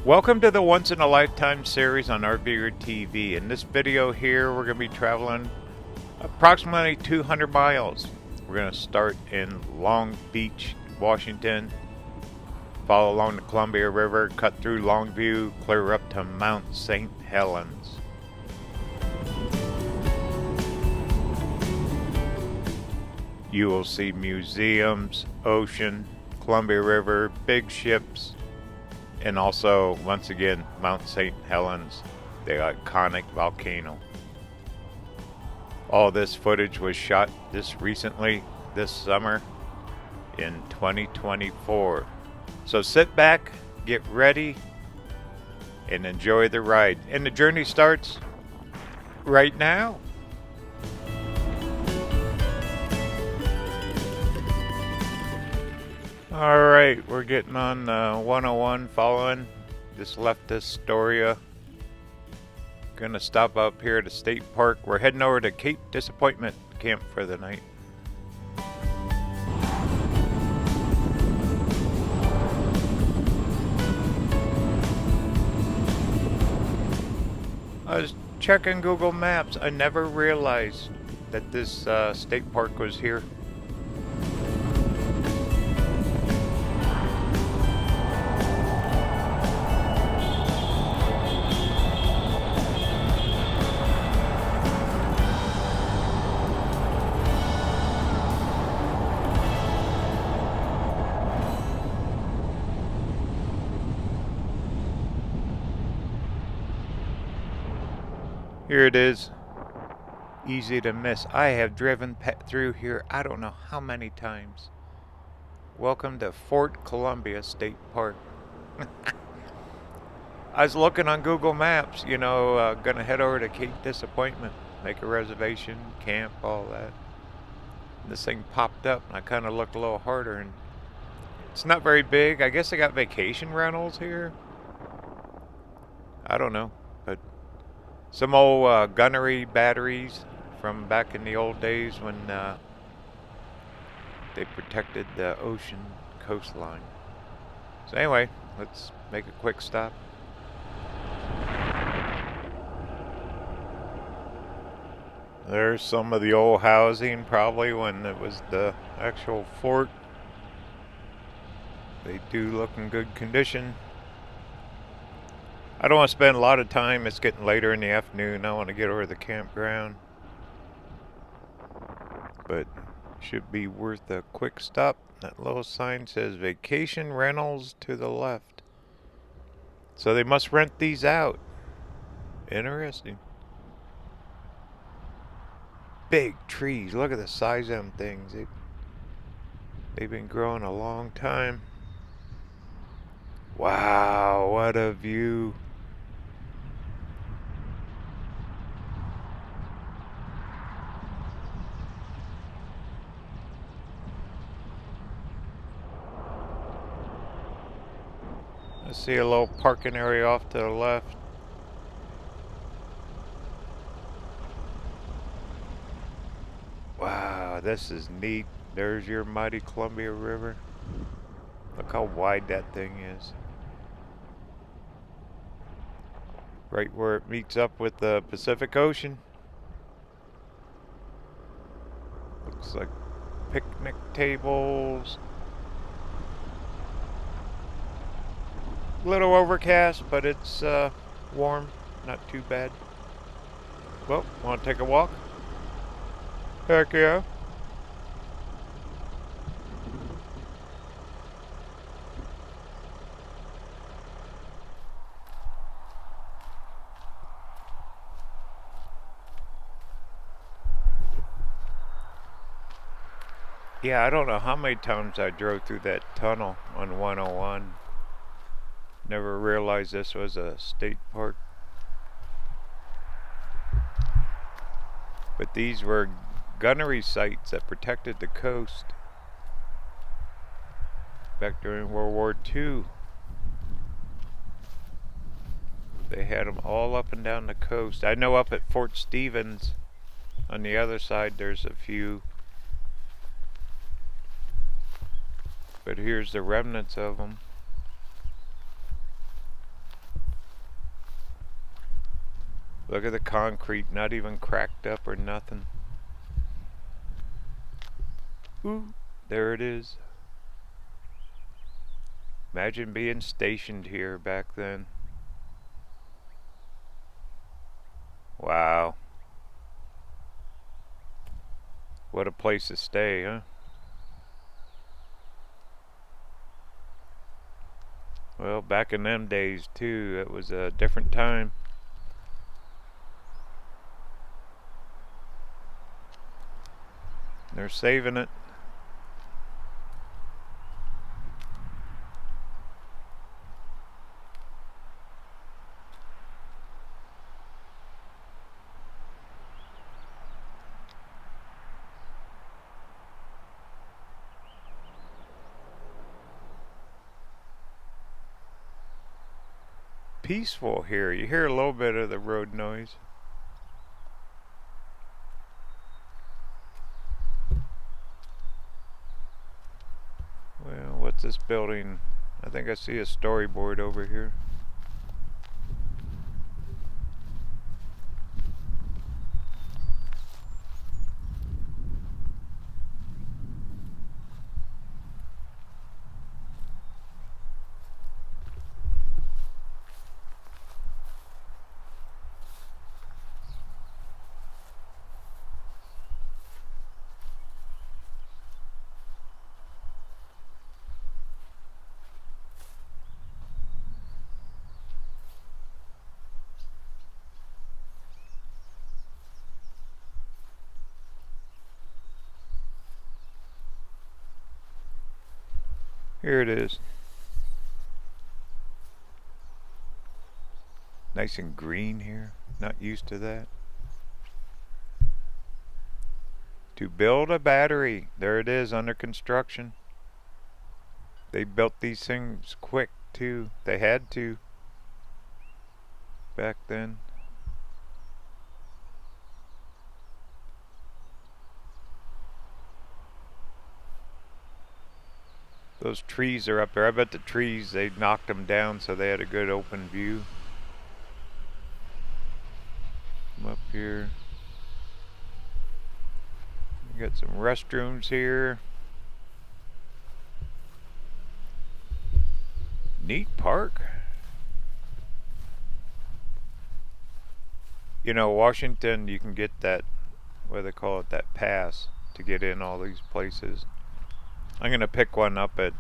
Welcome to the Once in a Lifetime series on RVer TV. In this video here, we're going to be traveling approximately 200 miles. We're going to start in Long Beach, Washington, follow along the Columbia River, cut through Longview, clear up to Mount St. Helens. You will see museums, ocean, Columbia River, big ships, and also, once again, Mount St. Helens, the iconic volcano. All this footage was shot this summer in 2024. So sit back, get ready, and enjoy the ride. And the journey starts right now. Alright, we're getting on 101 following. Just left Astoria. Gonna stop up here at the state park. We're heading over to Cape Disappointment Camp for the night. I was checking Google Maps. I never realized that this state park was here. Here it is. Easy to miss. I have driven through here I don't know how many times. Welcome to Fort Columbia State Park. I was looking on Google Maps, gonna head over to Cape Disappointment, make a reservation, camp, all that. And this thing popped up and I kind of looked a little harder and it's not very big. I guess they got vacation rentals here. I don't know, but some old gunnery batteries from back in the old days when they protected the ocean coastline. So anyway, let's make a quick stop. There's some of the old housing, probably when it was the actual fort. They do look in good condition. I don't want to spend a lot of time. It's getting later in the afternoon. I want to get over to the campground. But should be worth a quick stop. That little sign says vacation rentals to the left. So they must rent these out. Interesting. Big trees. Look at the size of them things. They've been growing a long time. Wow, what a view. I see a little parking area off to the left. Wow, this is neat. There's your mighty Columbia River. Look how wide that thing is. Right where it meets up with the Pacific Ocean. Looks like picnic tables. Little overcast, but it's warm, not too bad. Well, want to take a walk? Heck yeah. Yeah, I don't know how many times I drove through that tunnel on 101. Never realized this was a state park. But these were gunnery sites that protected the coast back during World War II. They had them all up and down the coast. I know up at Fort Stevens on the other side there's a few. But here's the remnants of them. Look at the concrete, not even cracked up or nothing. Ooh, there it is. Imagine being stationed here back then. Wow. What a place to stay, huh? Well, back in them days too, it was a different time. They're saving it. Peaceful here. You hear a little bit of the road noise. Well, what's this building? I think I see a storyboard over here. Here it is. Nice and green here. Not used to that. To build a battery. There it is, under construction. They built these things quick too. They had to back then. Those trees are up there. I bet the trees, they knocked them down so they had a good open view. Come up here. You got some restrooms here. Neat park. You know, Washington, you can get that, what do they call it, that pass to get in all these places. I'm gonna pick one up at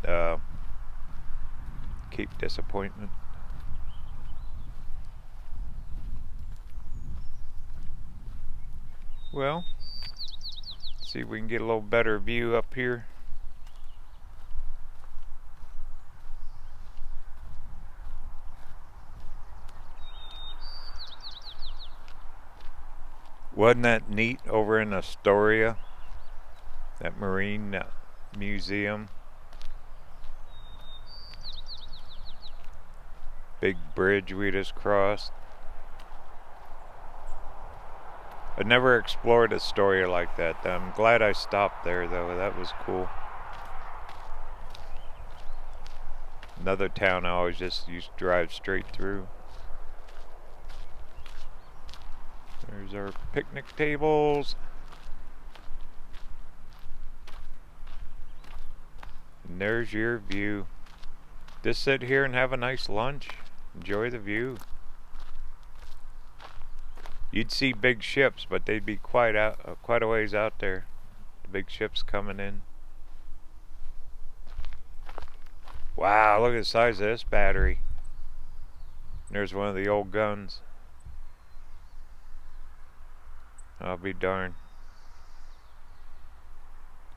Cape Disappointment. Well, see if we can get a little better view up here. Wasn't that neat over in Astoria? That marine museum. Big bridge we just crossed. I never explored Astoria like that. I'm glad I stopped there though. That was cool. Another town I always just used to drive straight through. There's our picnic tables. And there's your view. Just sit here and have a nice lunch. Enjoy the view. You'd see big ships, but they'd be quite a ways out there. The big ships coming in. Wow, look at the size of this battery. There's one of the old guns. I'll be darned.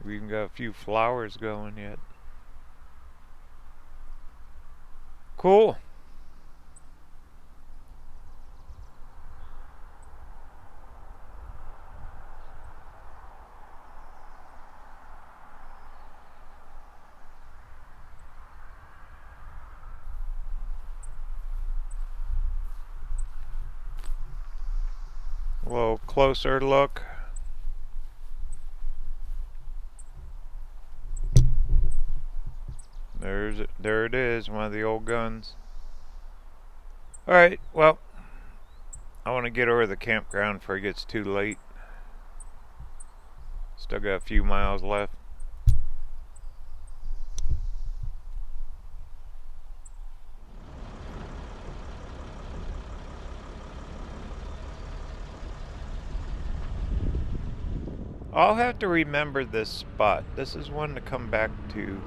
We even got a few flowers going yet. Cool. A little closer look. There it is, one of the old guns. Alright, well, I want to get over to the campground before it gets too late. Still got a few miles left. I'll have to remember this spot. This is one to come back to.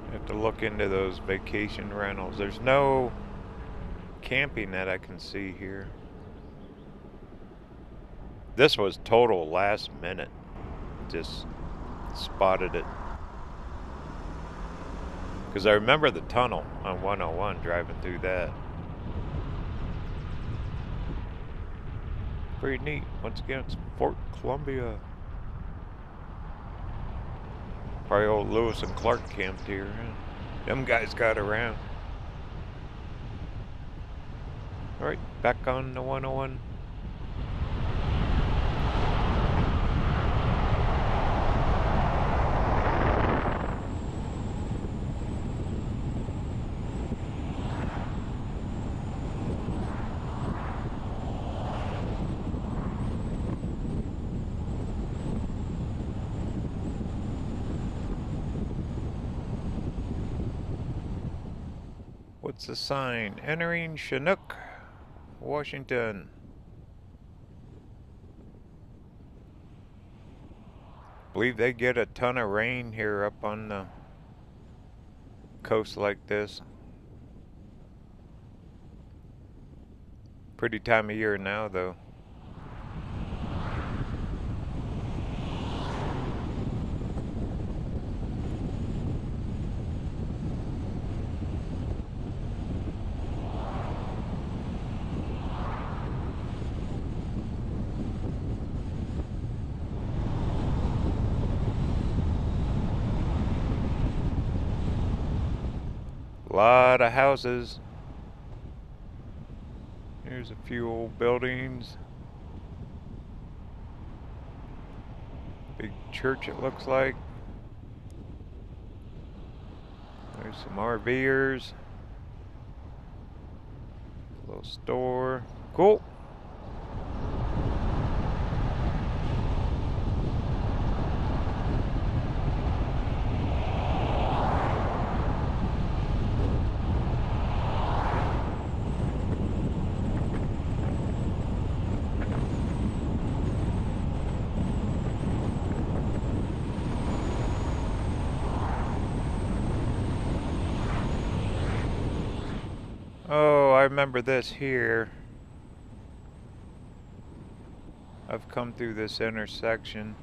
I have to look into those vacation rentals. There's no camping that I can see here. This was total last minute. Just spotted it. Because I remember the tunnel on 101 driving through that. Pretty neat. Once again, it's Fort Columbia. Probably old Lewis and Clark camped here. Them guys got around. Alright, back on the 101. What's the sign? Entering Chinook, Washington. Believe they get a ton of rain here up on the coast like this. Pretty time of year now though. Lot of houses. Here's a few old buildings. Big church it looks like. There's some RVers. Little store. Cool. Oh, I remember this here. I've come through this intersection.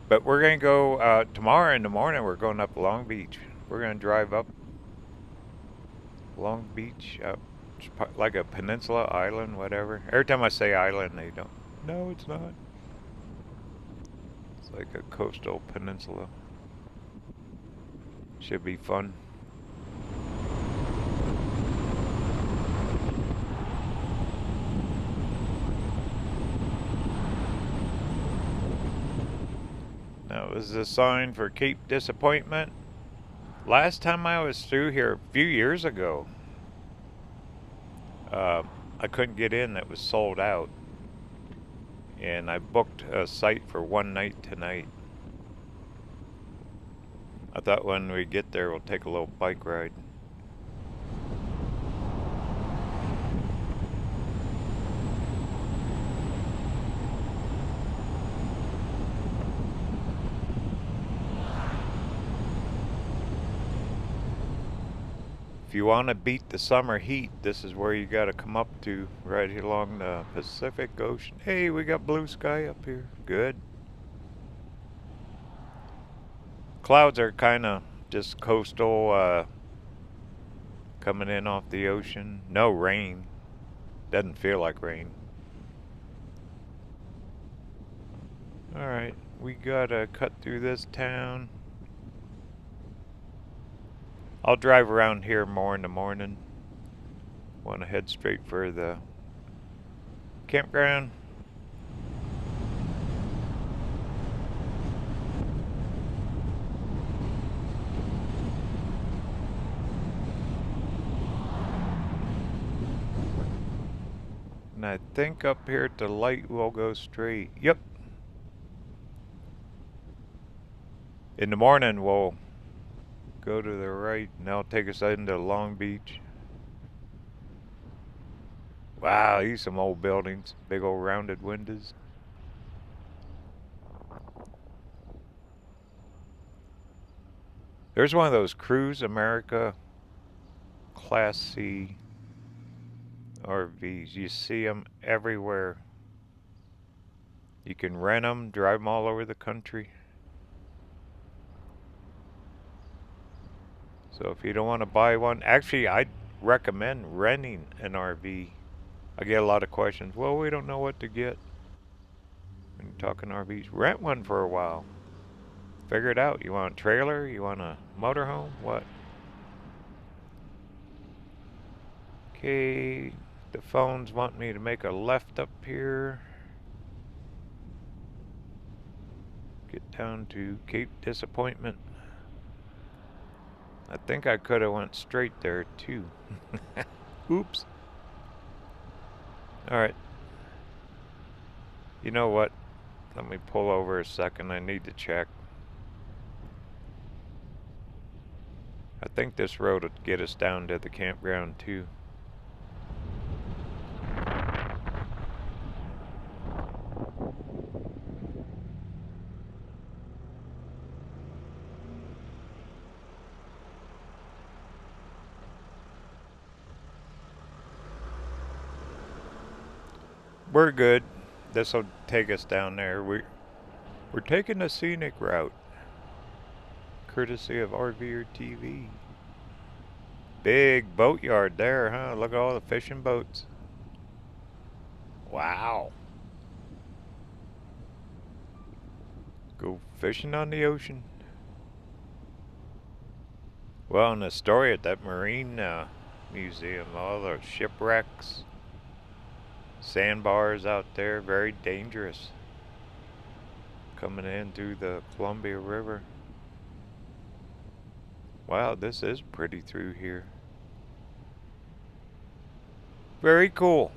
But we're going to go, tomorrow in the morning, we're going up Long Beach. We're going to drive up Long Beach, up like a peninsula, island, whatever. Every time I say island, they don't. No, it's not. It's like a coastal peninsula. Should be fun. Now, this is a sign for Cape Disappointment. Last time I was through here a few years ago, I couldn't get in. It was sold out. And I booked a site for one night tonight. I thought when we get there, we'll take a little bike ride. If you want to beat the summer heat, this is where you got to come up to, right along the Pacific Ocean. Hey, we got blue sky up here. Good. Clouds are kind of just coastal, coming in off the ocean. No rain. Doesn't feel like rain. Alright, we gotta cut through this town. I'll drive around here more in the morning. Want to head straight for the campground. I think up here at the light we'll go straight. Yep. In the morning we'll go to the right and that'll take us into Long Beach. Wow, these some old buildings. Big old rounded windows. There's one of those Cruise America Class C RVs. You see them everywhere. You can rent them, drive them all over the country. So if you don't want to buy one, actually I'd recommend renting an RV. I get a lot of questions. Well, we don't know what to get. When you're talking RVs, rent one for a while. Figure it out. You want a trailer? You want a motorhome? What? Okay, the phones want me to make a left up here. Get down to Cape Disappointment. I think I could have went straight there too. Oops. Alright. You know what? Let me pull over a second. I need to check. I think this road would get us down to the campground too. We're good. This will take us down there. We're taking the scenic route, courtesy of RV or TV. Big boatyard there, huh? Look at all the fishing boats. Wow. Go fishing on the ocean. Well, and the story at that marine museum, all those shipwrecks, sandbars out there, very dangerous. Coming in through the Columbia River. Wow, this is pretty through here. Very cool.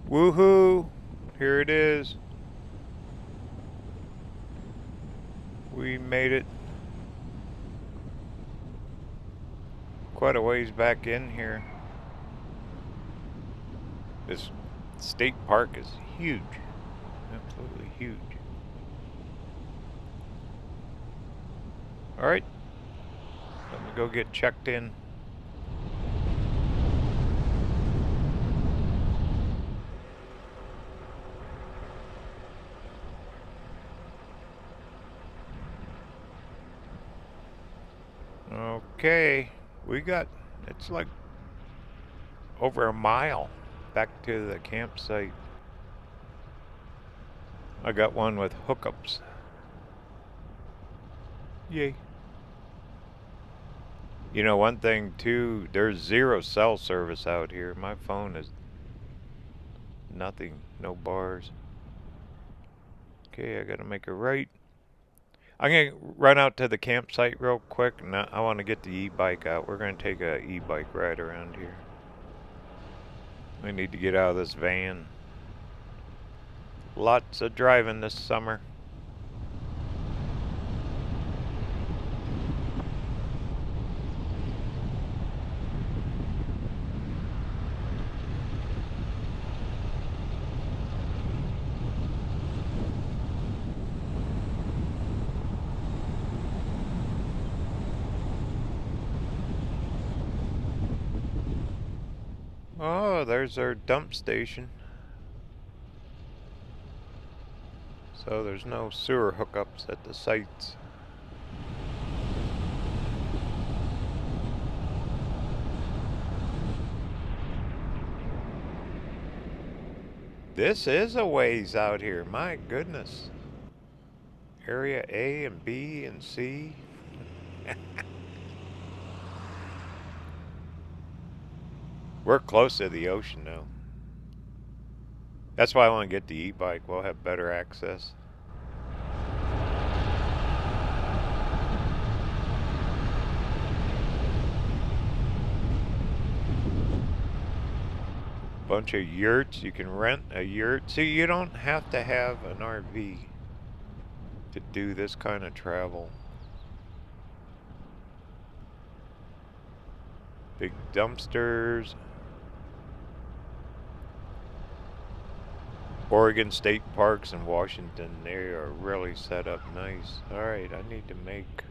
Woohoo! Here it is. We made it quite a ways back in here. This state park is huge. Absolutely huge. Alright. Let me go get checked in. Okay, it's like over a mile back to the campsite. I got one with hookups. Yay. You know, one thing too, there's zero cell service out here. My phone is nothing, no bars. Okay, I gotta make a right. I'm going to run out to the campsite real quick, and I want to get the e-bike out. We're going to take a e-bike ride around here. We need to get out of this van. Lots of driving this summer. Oh, there's our dump station. So there's no sewer hookups at the sites. This is a ways out here, my goodness. Area A and B and C. We're close to the ocean now. That's why I want to get the e-bike. We'll have better access. Bunch of yurts. You can rent a yurt. See, you don't have to have an RV to do this kind of travel. Big dumpsters. Oregon State Parks in Washington, they are really set up nice. Alright, I need to make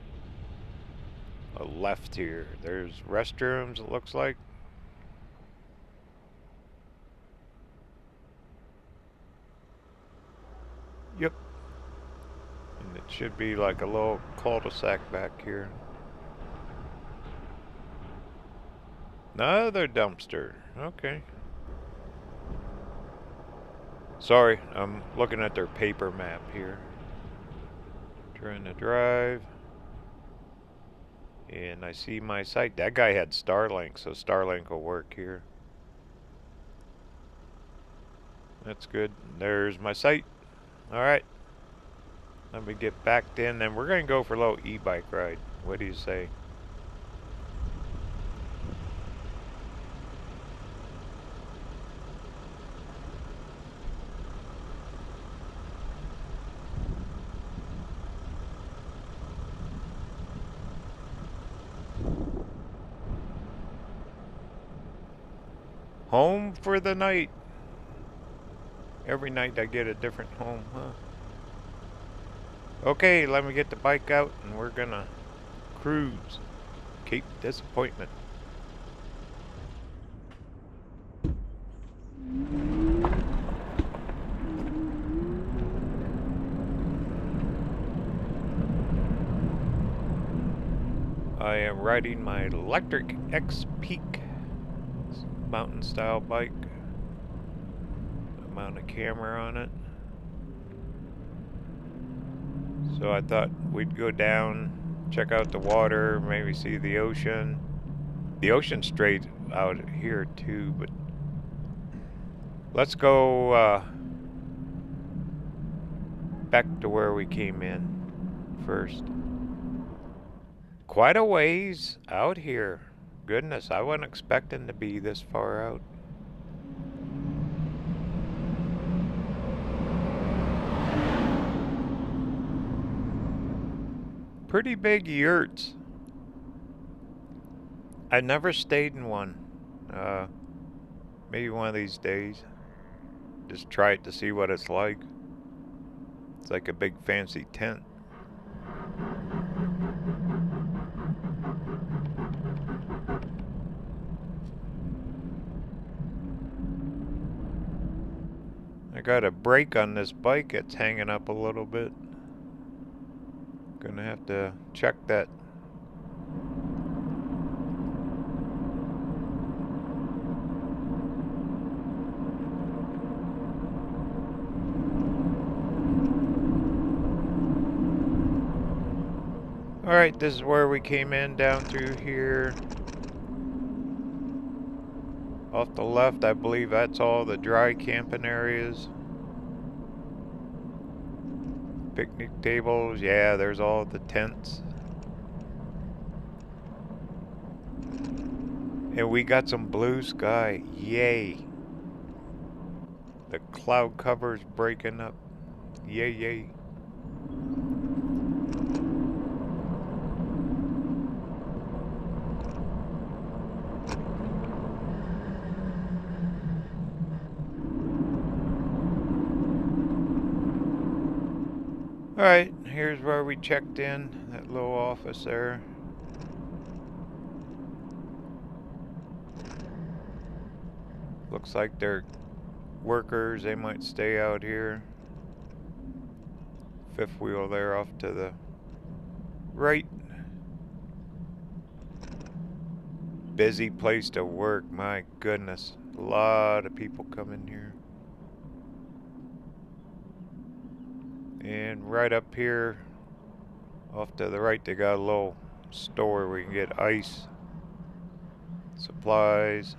a left here. There's restrooms, it looks like. Yep. And it should be like a little cul-de-sac back here. Another dumpster. Okay. Sorry, I'm looking at their paper map here. Trying to drive. And I see my site. That guy had Starlink, so Starlink will work here. That's good. There's my site. Alright. Let me get backed in, and we're going to go for a little e-bike ride. What do you say? Home for the night. Every night I get a different home, huh? Okay, let me get the bike out and we're gonna cruise. Cape Disappointment. I am riding my electric X Peak mountain style bike. I mount a camera on it. So I thought we'd go down, check out the water, maybe see the ocean. The ocean's straight out here too, but let's go back to where we came in first. Quite a ways out here. Goodness, I wasn't expecting to be this far out. Pretty big yurts. I never stayed in one. Maybe one of these days. Just try it to see what it's like. It's like a big fancy tent. I got a brake on this bike. It's hanging up a little bit. Gonna have to check that. Alright, this is where we came in, down through here. Off the left, I believe that's all the dry camping areas. Picnic tables, yeah, there's all the tents. And we got some blue sky, yay. The cloud cover's breaking up, yay, yay. Alright, here's where we checked in, that little office there. Looks like they're workers, they might stay out here. Fifth wheel there off to the right. Busy place to work, my goodness. A lot of people come in here. And right up here, off to the right, they got a little store where you can get ice, supplies.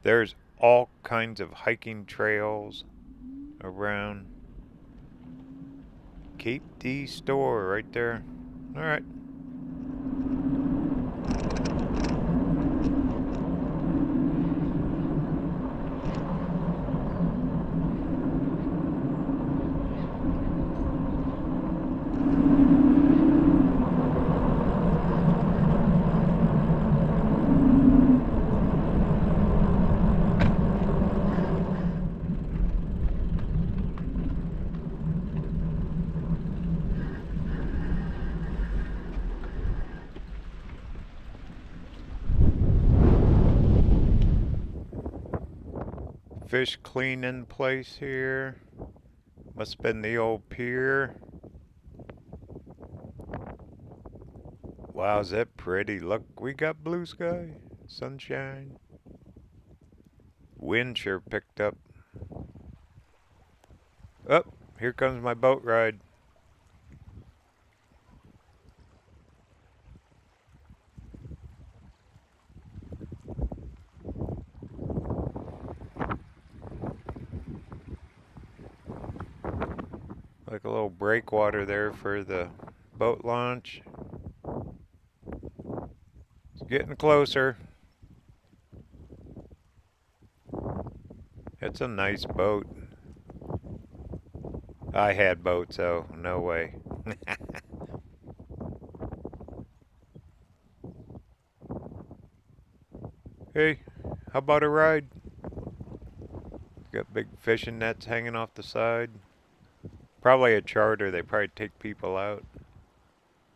There's all kinds of hiking trails around. Cape D store right there. All right. Fish cleaning place here. Must have been the old pier. Wow, is that pretty? Look, we got blue sky, sunshine. Wind sure picked up. Oh, here comes my boat ride. Like a little breakwater there for the boat launch. It's getting closer. It's a nice boat. I had boats, so no way. Hey, how about a ride? Got big fishing nets hanging off the side. Probably a charter. They probably take people out.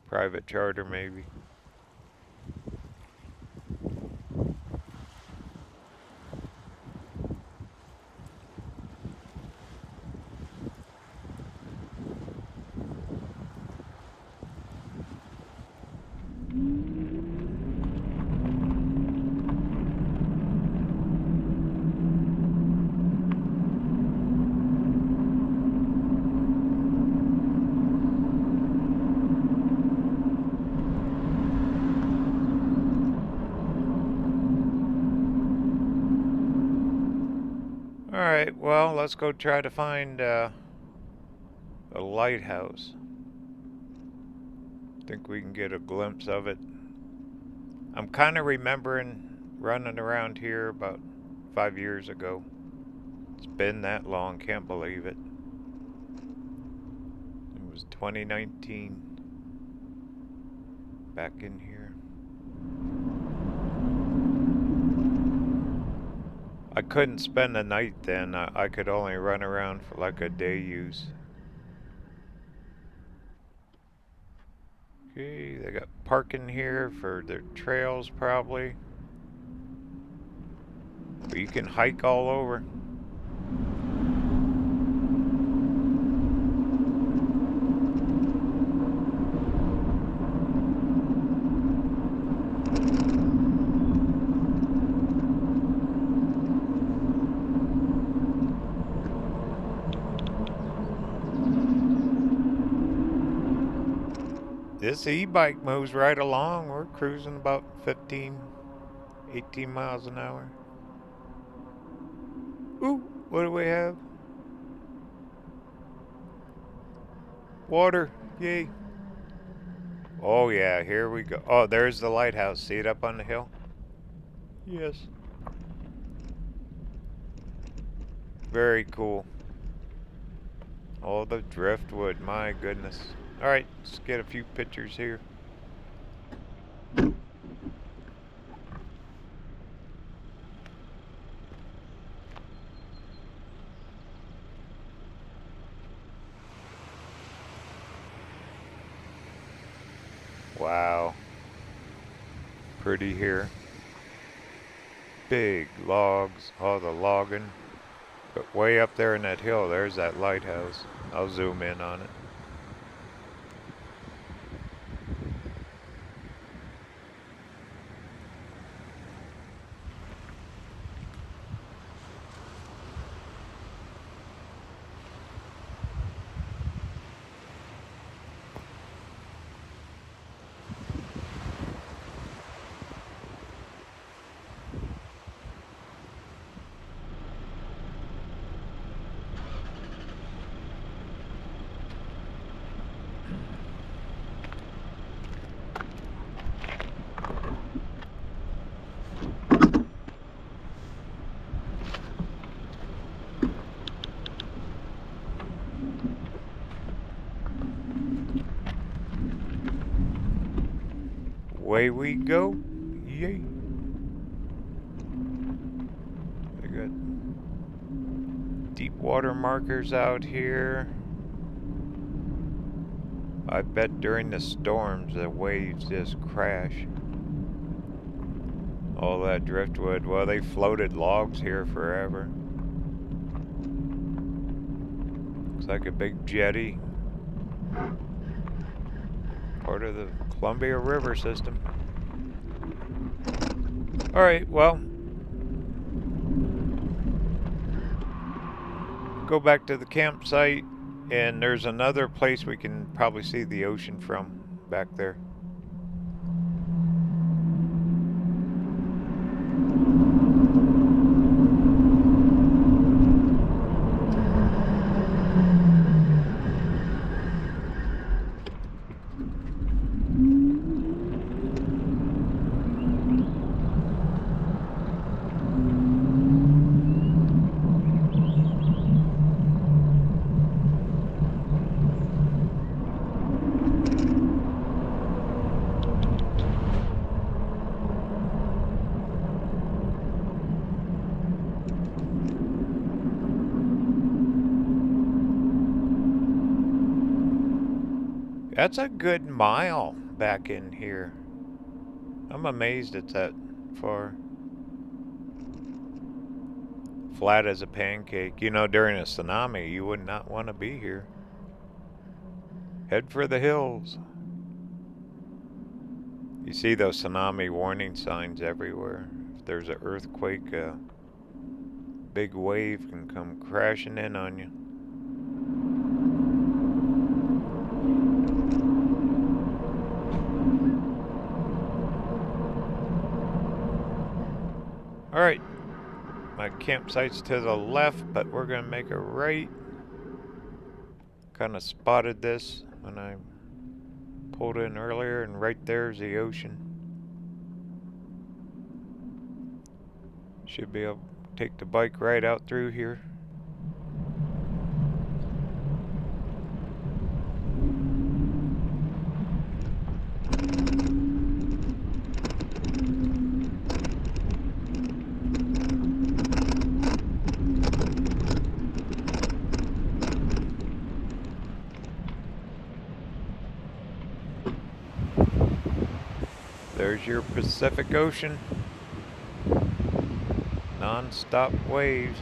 Private charter, maybe. Alright, well, let's go try to find a lighthouse. Think we can get a glimpse of it. I'm kind of remembering running around here about 5 years ago. It's been that long, can't believe it. It was 2019. Back in here. I couldn't spend the night then. I could only run around for like a day use. Okay, they got parking here for their trails probably. But you can hike all over. This e-bike moves right along. We're cruising about 15, 18 miles an hour. Ooh, what do we have? Water, yay. Oh yeah, here we go. Oh, there's the lighthouse. See it up on the hill? Yes. Very cool. All the driftwood, my goodness. Alright, let's get a few pictures here. Wow. Pretty here. Big logs, all the logging. But way up there in that hill, there's that lighthouse. I'll zoom in on it. Away we go. Yay. We got deep water markers out here. I bet during the storms the waves just crash. All that driftwood, well, they floated logs here forever. Looks like a big jetty. Part of the Columbia River system. Alright, well, go back to the campsite, and there's another place we can probably see the ocean from back there. That's a good mile back in here. I'm amazed it's that far. Flat as a pancake. You know, during a tsunami, you would not want to be here. Head for the hills. You see those tsunami warning signs everywhere. If there's an earthquake, a big wave can come crashing in on you. Alright, my campsite's to the left, but we're going to make a right. Kind of spotted this when I pulled in earlier, and right there's the ocean. Should be able to take the bike right out through here. There's your Pacific Ocean. Non-stop waves.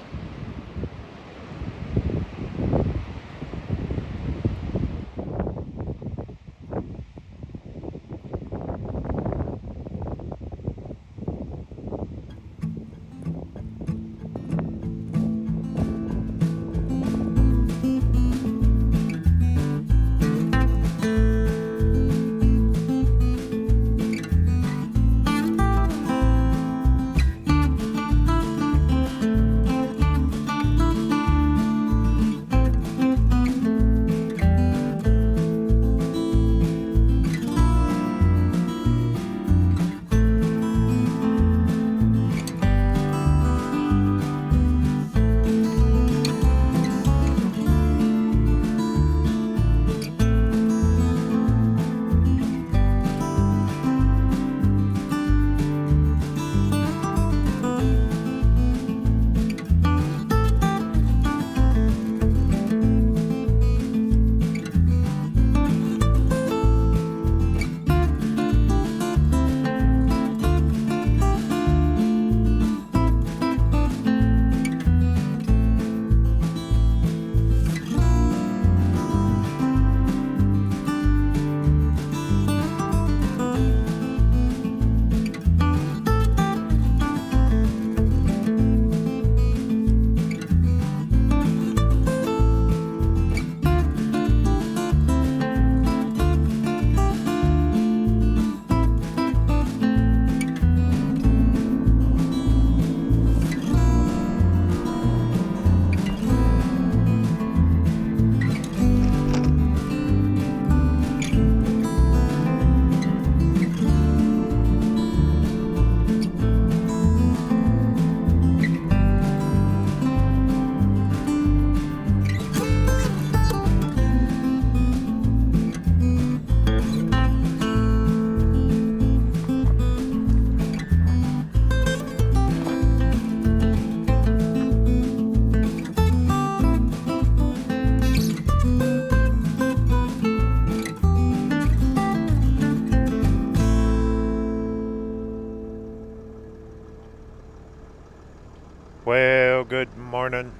Well, good morning.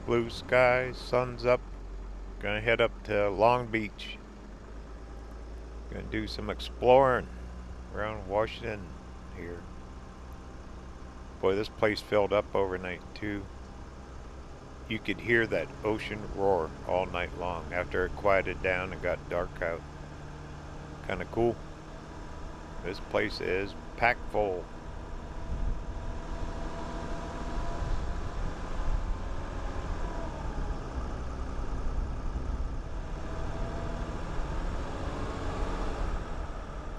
Blue sky, sun's up. Gonna head up to Long Beach. Gonna do some exploring around Washington here. Boy, this place filled up overnight too. You could hear that ocean roar all night long after it quieted down and got dark out. Kinda cool. This place is packed full.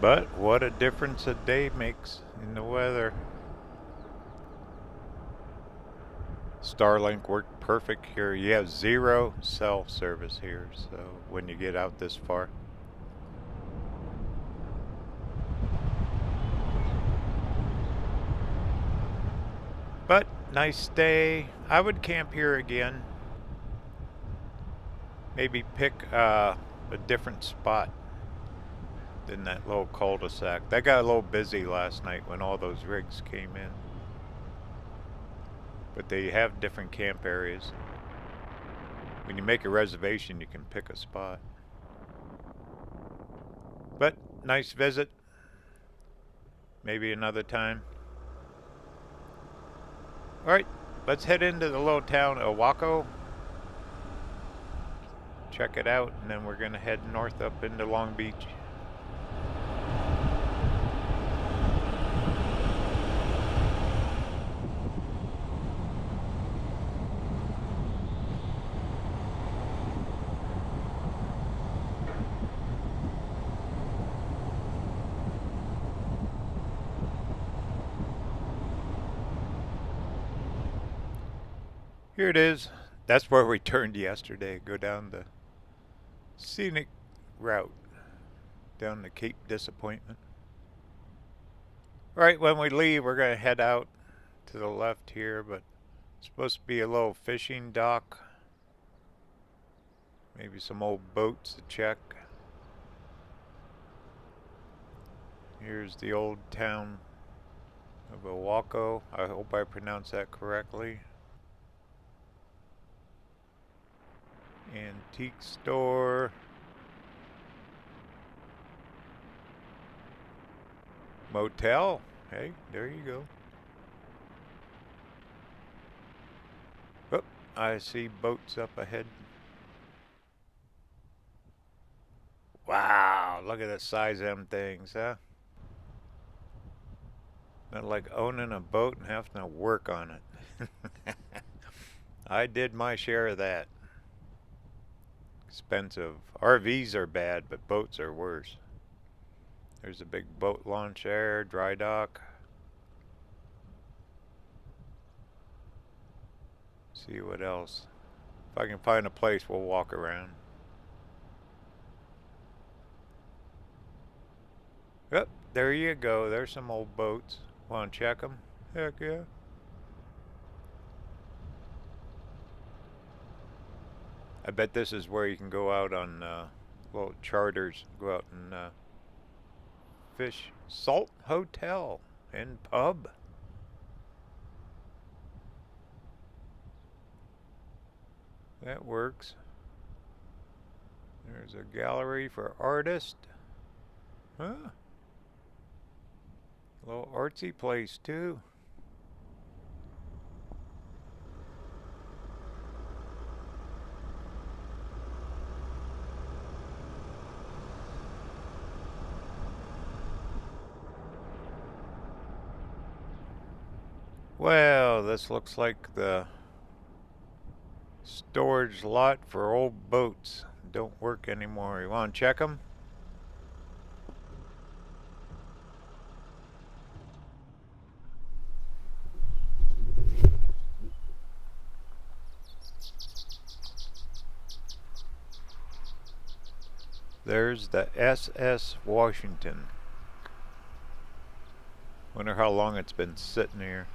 But what a difference a day makes in the weather. Starlink worked perfect here. You have zero cell service here, so when you get out this far. But nice day. I would camp here again. Maybe pick a different spot than that little cul-de-sac. That got a little busy last night when all those rigs came in. But they have different camp areas. When you make a reservation, you can pick a spot. But nice visit. Maybe another time. Alright, let's head into the little town Ilwaco. Check it out, and then we're going to head north up into Long Beach. Here it is. That's where we turned yesterday. Go down the scenic route down to Cape Disappointment. Right when we leave, we're going to head out to the left here, but it's supposed to be a little fishing dock. Maybe some old boats to check. Here's the old town of Ilwaco. I hope I pronounced that correctly. Antique store. Motel. Hey, there you go. Oh, I see boats up ahead. Wow, look at the size of them things, huh? Not like owning a boat and having to work on it. I did my share of that. Expensive. RVs are bad, but boats are worse. There's a big boat launch there, dry dock. See what else. If I can find a place, we'll walk around. Yep, there you go. There's some old boats. Want to check them? Heck yeah. I bet this is where you can go out on little charters, go out and fish. Salt Hotel and Pub. That works. There's a gallery for artists. Huh. A little artsy place too. Well, this looks like the storage lot for old boats. Don't work anymore. You want to check them? There's the SS Washington. Wonder how long it's been sitting here.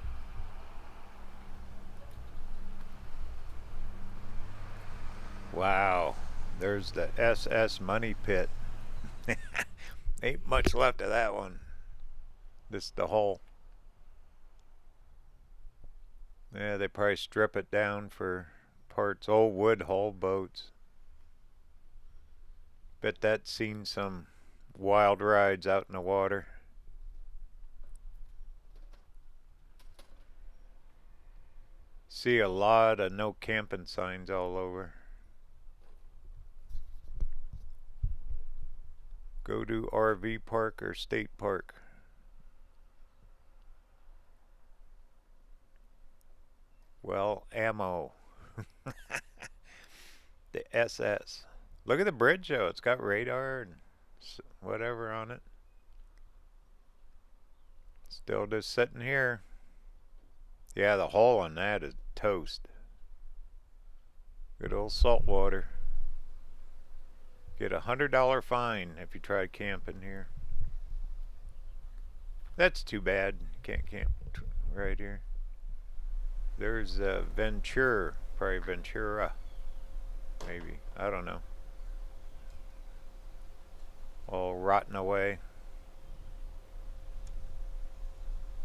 Wow, there's the SS Money Pit. Ain't much left of that one. This the hull. Yeah, they probably strip it down for parts. Old wood hull boats. Bet that's seen some wild rides out in the water. See a lot of no camping signs all over. Go to RV park or state park. Well, ammo. The SS. Look at the bridge though. It's got radar and whatever on it. Still just sitting here. Yeah, the hull on that is toast. Good old salt water. Get $100 fine if you try camping here. That's too bad. You can't camp right here. There's Ventura, probably Ventura, maybe. I don't know. All rotting away.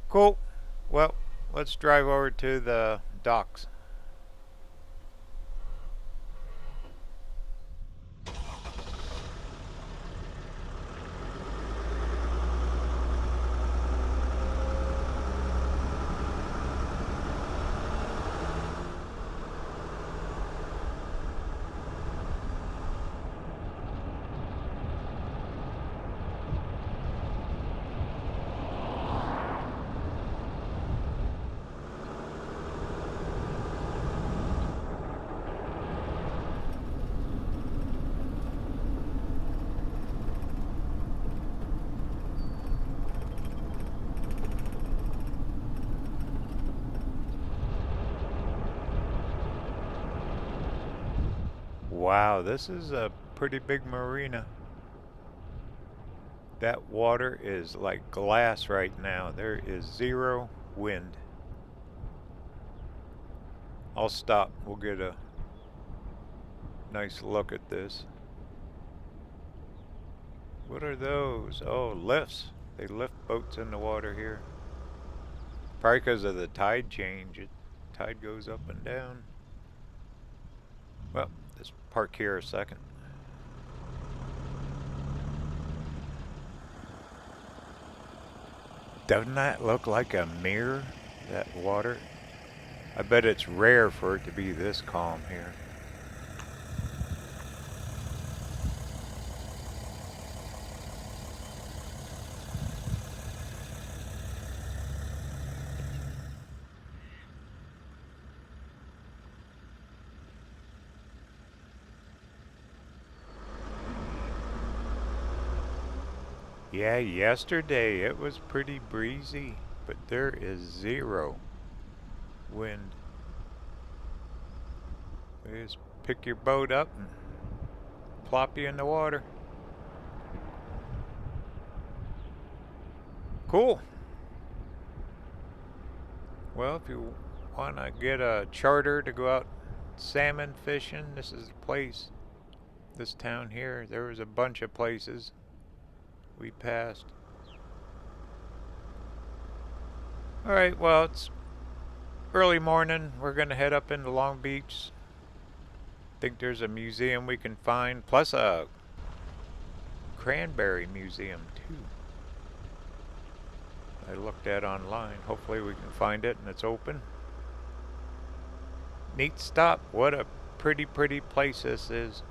Cool. Well, let's drive over to the docks. Wow, this is a pretty big marina. That water is like glass right now. There is zero wind. I'll stop. We'll get a nice look at this. What are those? Oh, lifts. They lift boats in the water here. Probably because of the tide change. Tide goes up and down. Well, let's park here a second. Doesn't that look like a mirror, that water? I bet it's rare for it to be this calm here. Yeah, yesterday it was pretty breezy, but there is zero wind. You just pick your boat up and plop you in the water. Cool. Well, if you want to get a charter to go out salmon fishing, this is the place. This town here, there was a bunch of places we passed. Alright, well, it's early morning. We're going to head up into Long Beach. Think there's a museum we can find, plus a Cranberry Museum too. I looked at online. Hopefully we can find it and it's open. Neat stop. What a pretty place this is.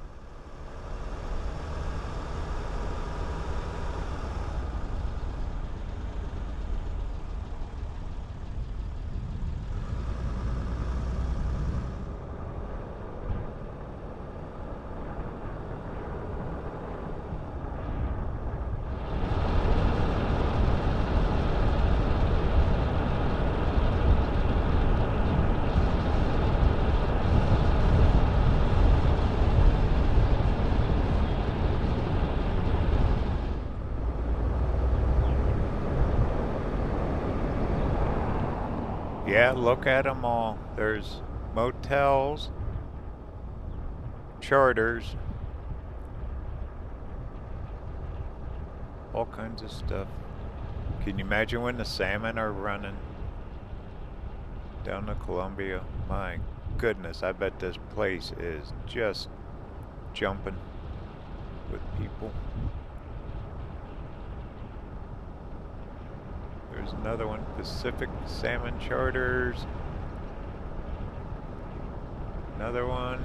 Yeah, look at them all. There's motels, charters, all kinds of stuff. Can you imagine when the salmon are running? Down to Columbia. My goodness, I bet this place is just jumping with people. There's another one, Pacific Salmon Charters. Another one.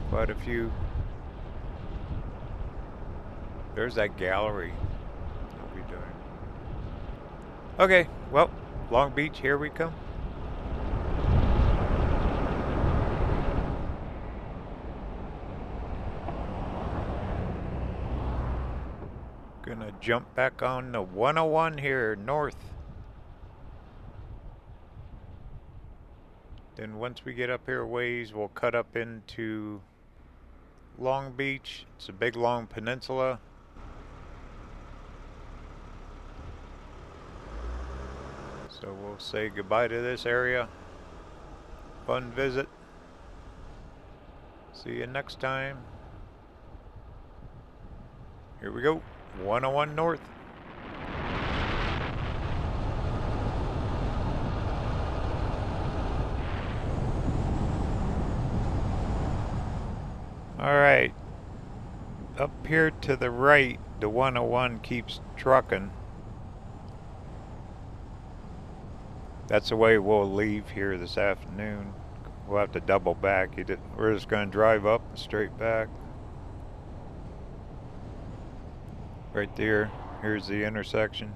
Quite a few. There's that gallery we'll be doing. Okay, well, Long Beach, here we come. Gonna jump back on the 101 here, north. Then once we get up here a ways, we'll cut up into Long Beach. It's a big long peninsula. So we'll say goodbye to this area. Fun visit. See you next time. Here we go. 101 north. Alright. Up here to the right, the 101 keeps trucking. That's the way we'll leave here this afternoon. We'll have to double back. We're just going to drive up and straight back. Right there. Here's the intersection.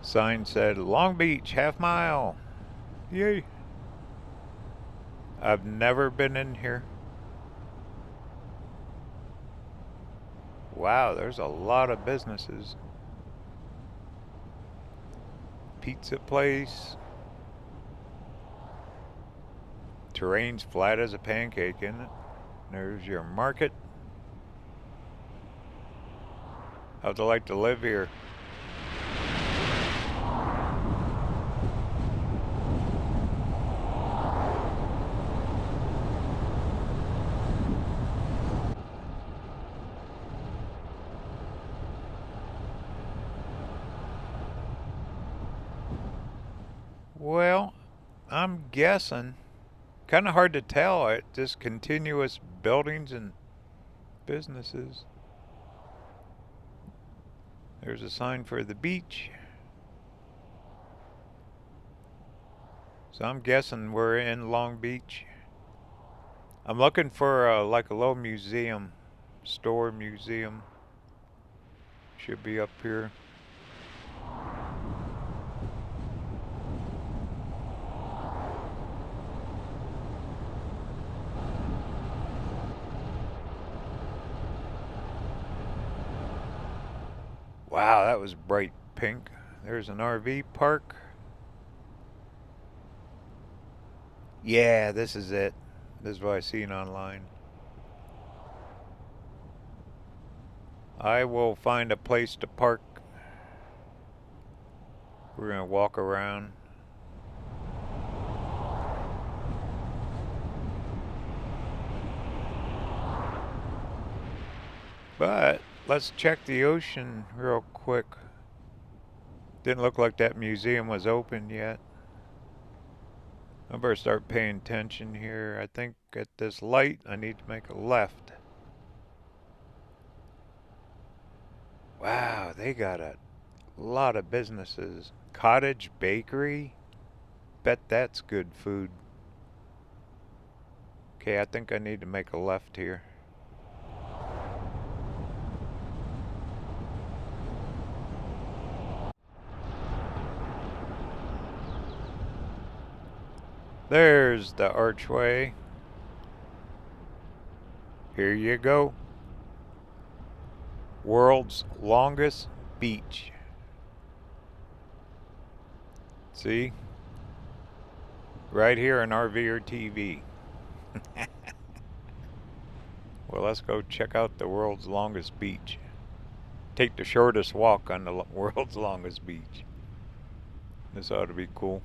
Sign said Long Beach, half mile. Yay. I've never been in here. Wow, there's a lot of businesses. Pizza place. Terrain's flat as a pancake, isn't it? There's your market. How'd you like to live here? Well, I'm guessing. Kind of hard to tell. Just continuous buildings and businesses. There's a sign for the beach. So I'm guessing we're in Long Beach. I'm looking for like a little museum, store museum. Should be up here. Wow, that was bright pink. There's an RV park. Yeah, this is it. This is what I seen online. I will find a place to park. We're gonna walk around. But let's check the ocean real quick. Didn't look like that museum was open yet. I better start paying attention here. I think at this light I need to make a left. Wow, they got a lot of businesses. Cottage bakery. Bet that's good food. Okay, I think I need to make a left here. There's the archway. Here you go. World's longest beach. See? Right here on RV or TV. Well, let's go check out the world's longest beach. Take the shortest walk on the world's longest beach. This ought to be cool.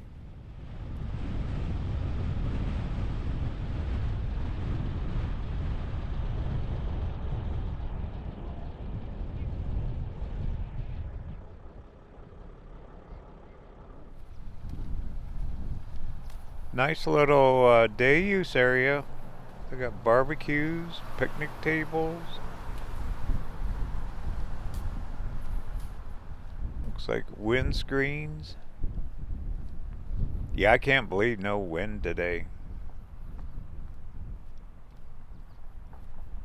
Nice little day use area. They got barbecues, picnic tables. Looks like wind screens. Yeah, I can't believe no wind today.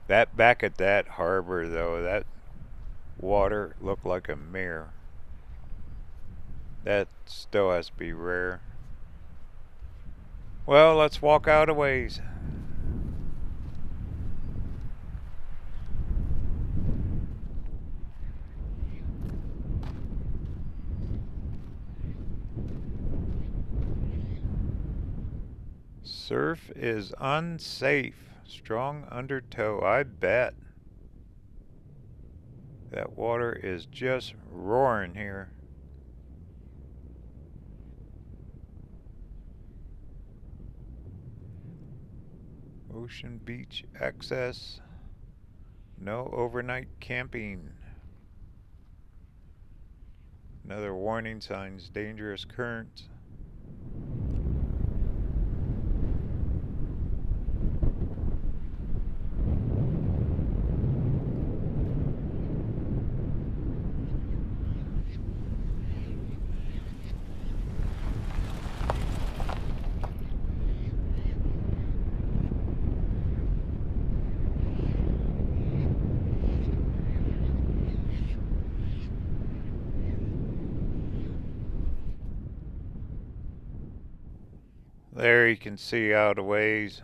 That back at that harbor though, that water looked like a mirror. That still has to be rare. Well, let's walk out a ways. Surf is unsafe. Strong undertow, I bet. That water is just roaring here. Ocean beach access. No overnight camping. Another warning signs, dangerous currents. There you can see out a ways.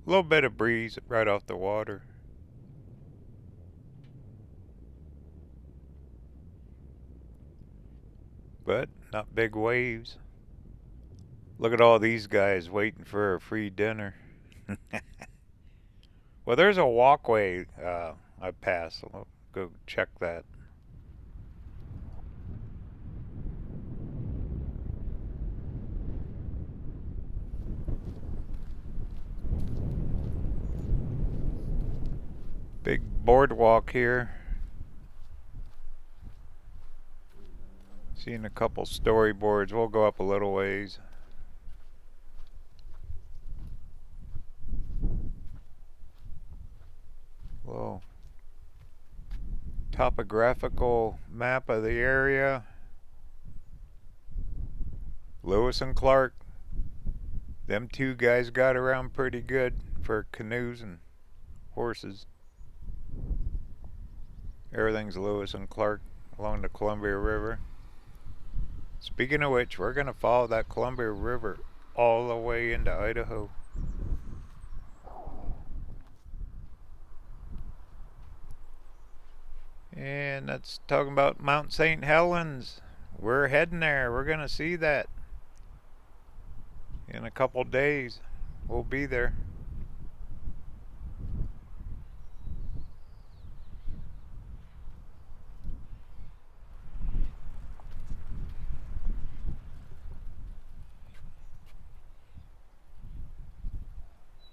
A little bit of breeze right off the water. But not big waves. Look at all these guys waiting for a free dinner. Well, there's a walkway I passed. I'll go check that. Big boardwalk here. Seeing a couple storyboards. We'll go up a little ways. Little topographical map of the area. Lewis and Clark. Them two guys got around pretty good for canoes and horses. Everything's Lewis and Clark along the Columbia River. Speaking of which, we're going to follow that Columbia River all the way into Idaho. And that's talking about Mount St. Helens. We're heading there. We're going to see that in a couple days. We'll be there.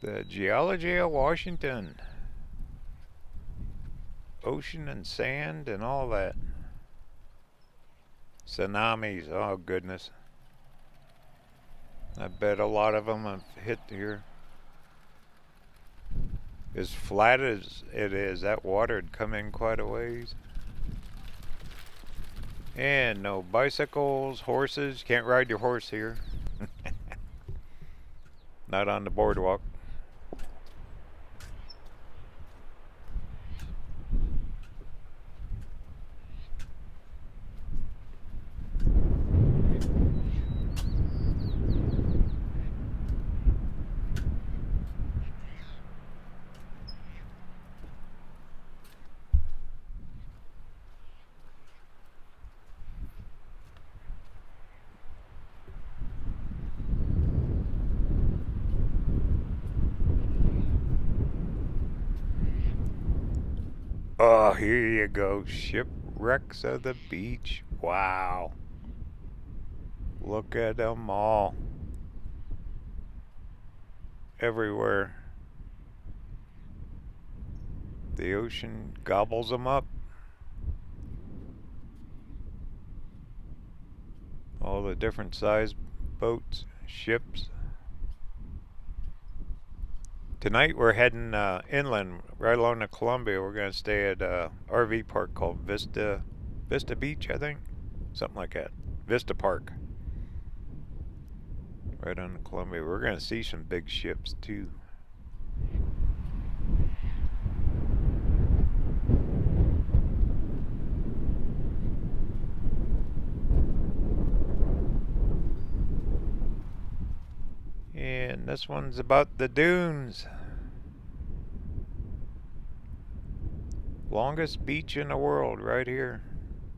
The geology of Washington. Ocean and sand and all that. Tsunamis, oh goodness. I bet a lot of them have hit here. As flat as it is, that water had come in quite a ways. And no bicycles, horses. Can't ride your horse here. Not on the boardwalk. Oh, here you go. Shipwrecks of the beach. Wow. Look at them all. Everywhere. The ocean gobbles them up. All the different size boats, ships. Tonight we're heading inland, right along the Columbia. We're going to stay at a RV park called Vista Beach, I think. Something like that. Vista Park. Right on the Columbia. We're going to see some big ships too. And this one's about the dunes. Longest beach in the world right here.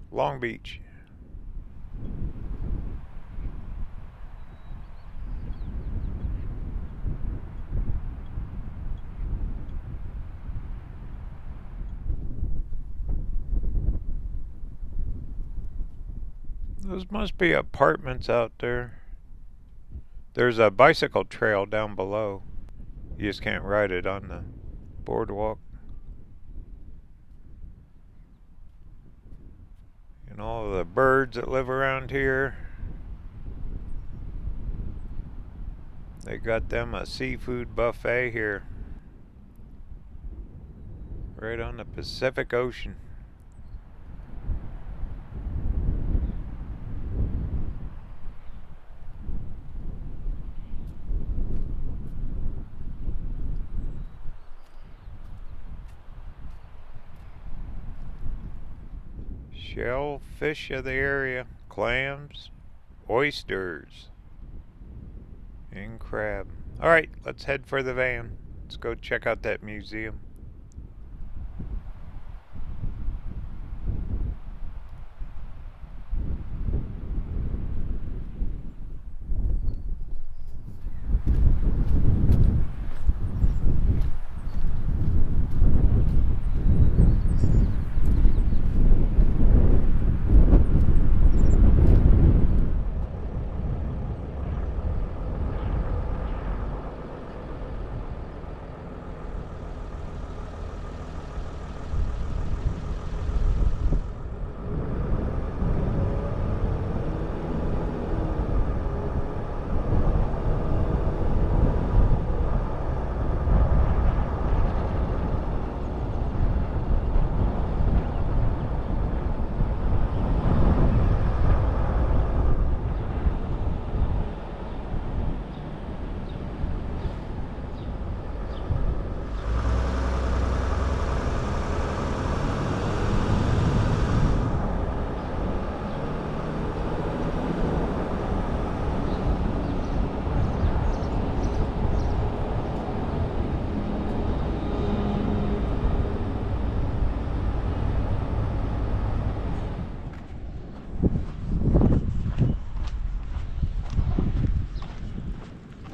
Long Beach. Those must be apartments out there. There's a bicycle trail down below. You just can't ride it on the boardwalk. And all the birds that live around here. They got them a seafood buffet here. Right on the Pacific Ocean. Shellfish of the area, clams, oysters, and crab. Alright, let's head for the van. Let's go check out that museum.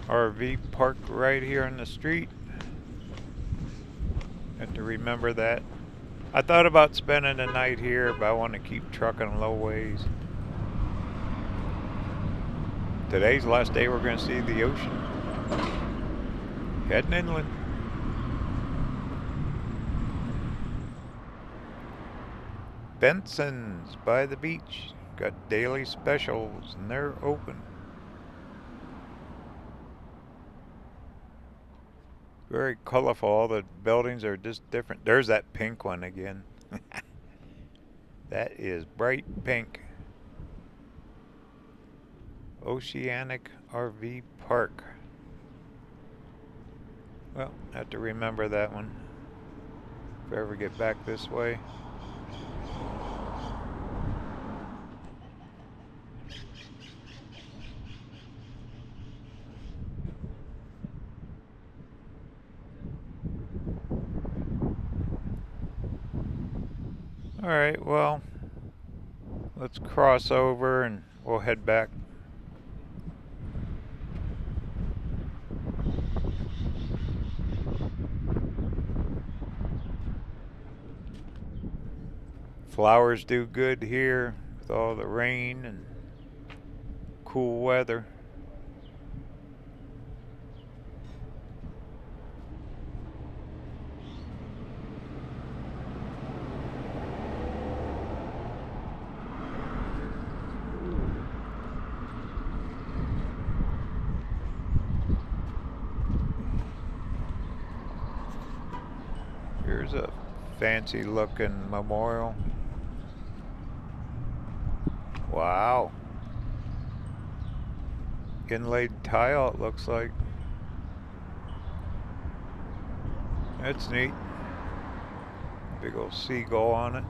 RV park right here on the street. Have to remember that. I thought about spending the night here, but I want to keep trucking low ways. Today's the last day we're going to see the ocean. Heading inland. Benson's by the beach. Got daily specials and they're open. Very colorful. All the buildings are just different. There's that pink one again. That is bright pink. Oceanic RV Park. Well, I have to remember that one if I ever get back this way. Alright, well, let's cross over and we'll head back. Flowers do good here with all the rain and cool weather. Here's a fancy looking memorial. Wow. Inlaid tile, it looks like. That's neat. Big old seagull on it.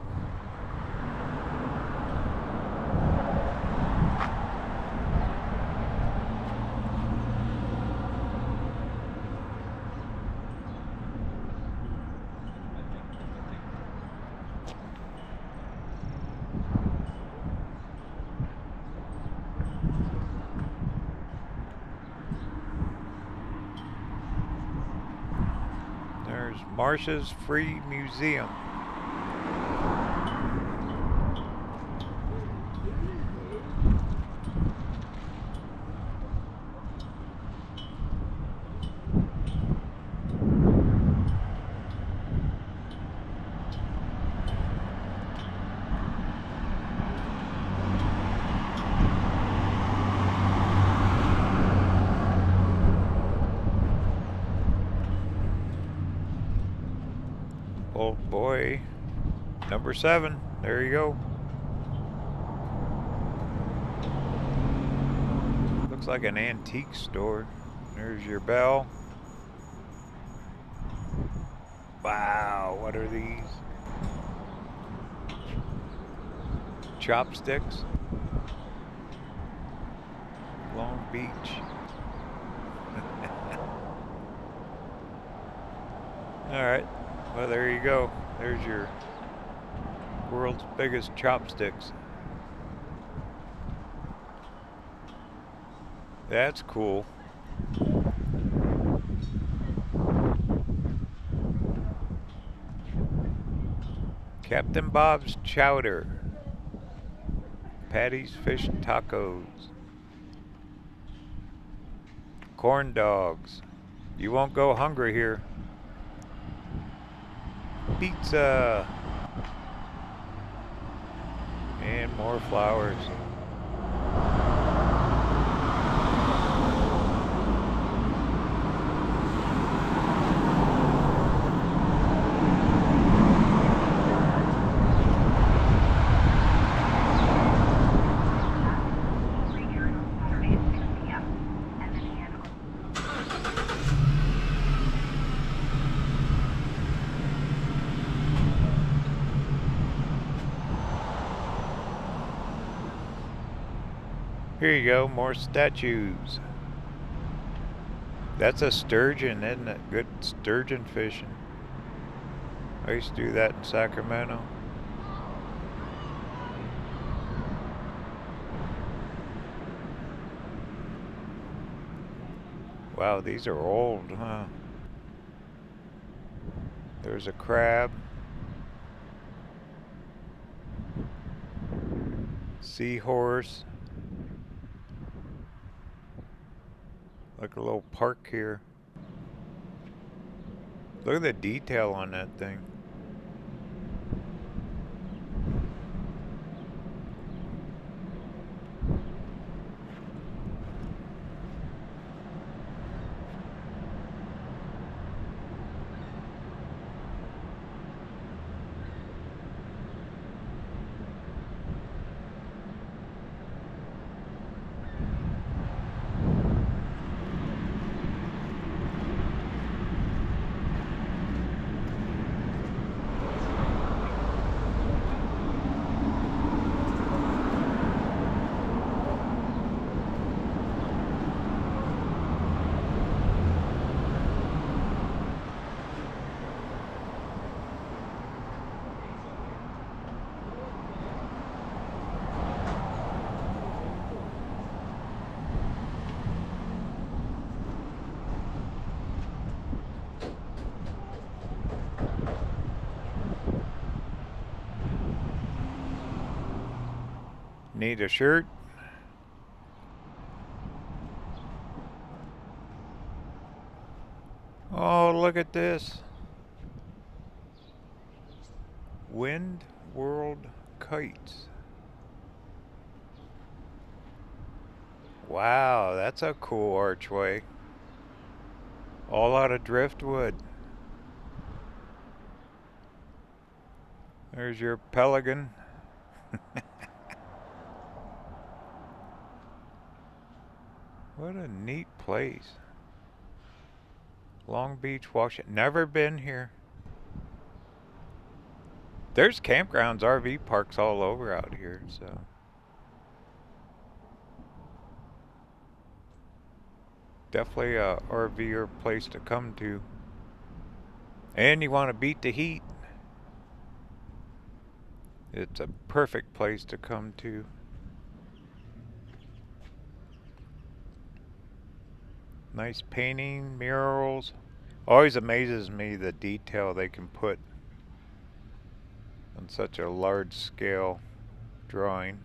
There's Marsh's Free Museum. Old boy, number 7. There you go. Looks like an antique store. There's your bell. Wow, what are these? Chopsticks. Long Beach. Alright, well there you go. There's your world's biggest chopsticks. That's cool. Captain Bob's Chowder. Patty's Fish Tacos. Corn dogs. You won't go hungry here. Pizza. And more flowers. Here you go, more statues. That's a sturgeon, isn't it? Good sturgeon fishing. I used to do that in Sacramento. Wow, these are old, huh? There's a crab. Seahorse. Like a little park here. Look at the detail on that thing. Need a shirt? look at this. Wind World Kites. Wow, that's a cool archway. All out of driftwood. There's your pelican. What a neat place. Long Beach, Washington. Never been here. There's campgrounds, RV parks all over out here, so. Definitely a RVer place to come to. And you want to beat the heat. It's a perfect place to come to. Nice painting, murals. Always amazes me the detail they can put on such a large scale drawing.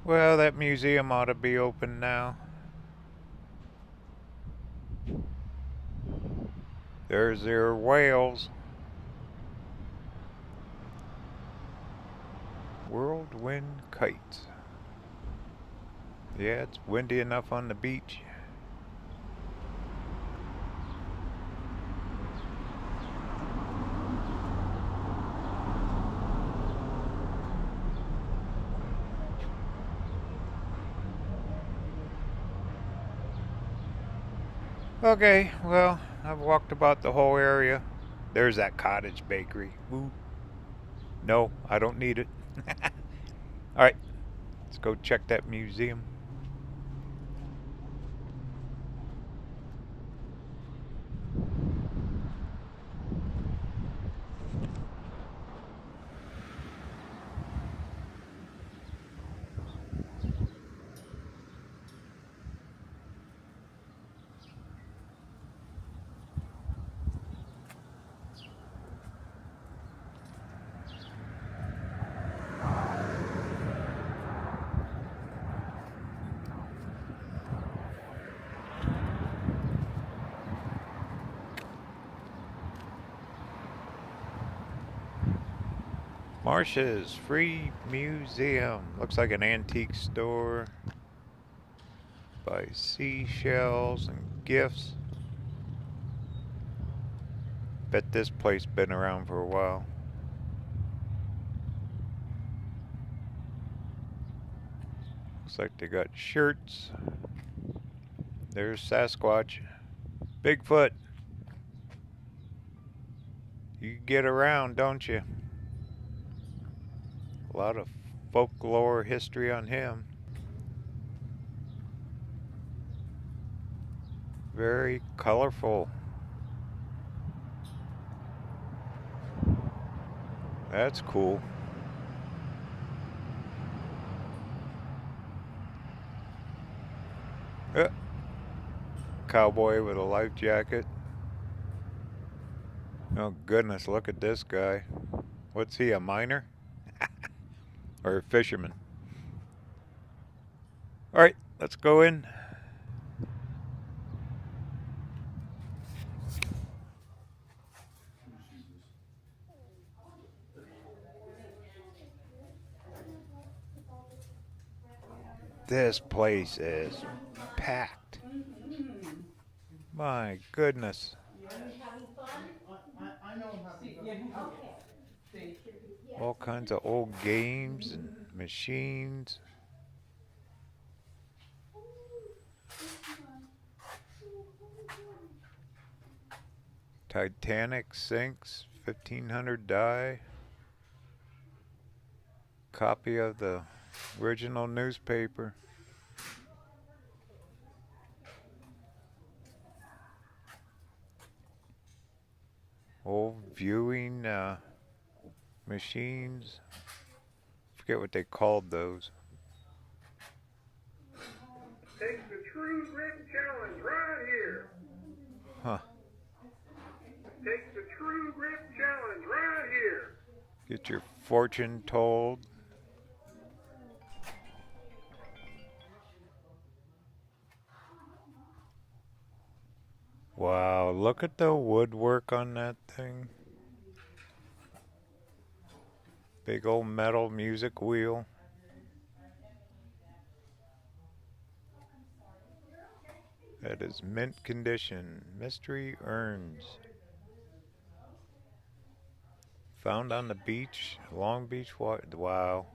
Well, that museum ought to be open now. There's their whales. Whirlwind kites. Yeah, it's windy enough on the beach. Okay, well, I've walked about the whole area. There's that cottage bakery. Ooh. No, I don't need it. Alright, let's go check that museum. Marsh's Free Museum. Looks like an antique store. Buy seashells and gifts. Bet this place been around for a while. Looks like they got shirts. There's Sasquatch. Bigfoot. You get around, don't you? A lot of folklore history on him. Very colorful. That's cool. Cowboy with a life jacket. Oh goodness, look at this guy. What's he, a miner? Or a fisherman? Alright, let's go in. This place is packed. My goodness. All kinds of old games and machines. Titanic sinks, 1500 die. Copy of the original newspaper. Old viewing machines. Forget what they called those. true grit challenge right here. Huh. Take the true grit challenge right here. Get your fortune told. Wow, look at the woodwork on that thing. Big old metal music wheel. That is mint condition. Mystery urns. Found on the beach, Long Beach water. Wow.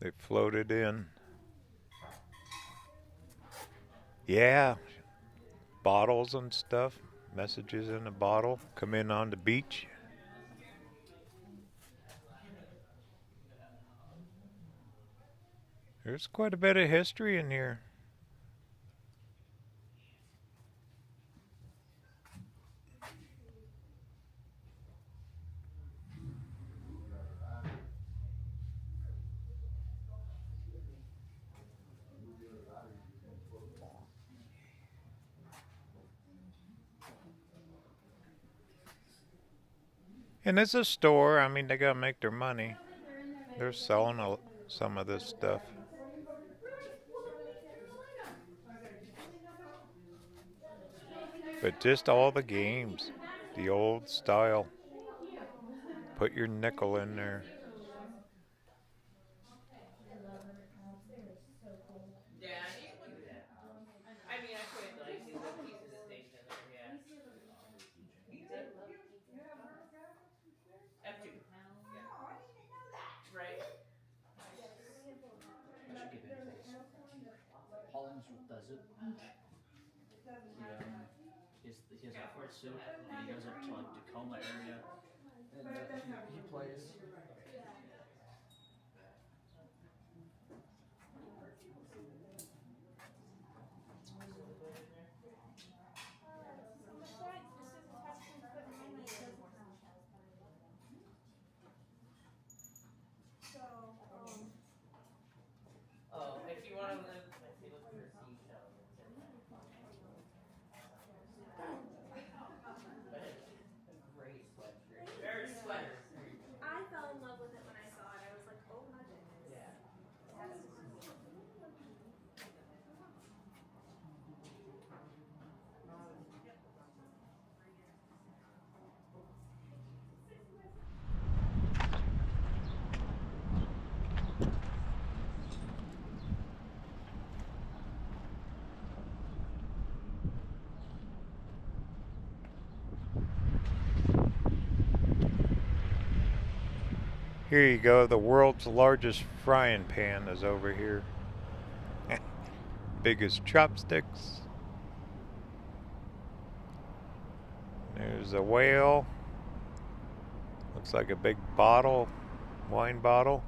They floated in. Yeah. Bottles and stuff. Messages in a bottle. Come in on the beach. There's quite a bit of history in here. And it's a store. I mean, they gotta make their money. They're selling some of this stuff. But just all the games. The old style. Put your nickel in there. Yeah, you can do that. I mean, I put like his little pieces of steak in there. Yeah. Pizza. F2. Yeah. Oh, I didn't know that. Right. I should give him this. Helens does it. He has a full suit, and he goes up to like Tacoma area, and he plays. Oh, if you want to live, I say look for seashells. A gray sweatshirt. Or sweater. I fell in love with it when I saw it. I was like, oh my goodness. Yeah. Here you go. The world's largest frying pan is over here. Biggest chopsticks. There's a whale. Looks like a big bottle, wine bottle.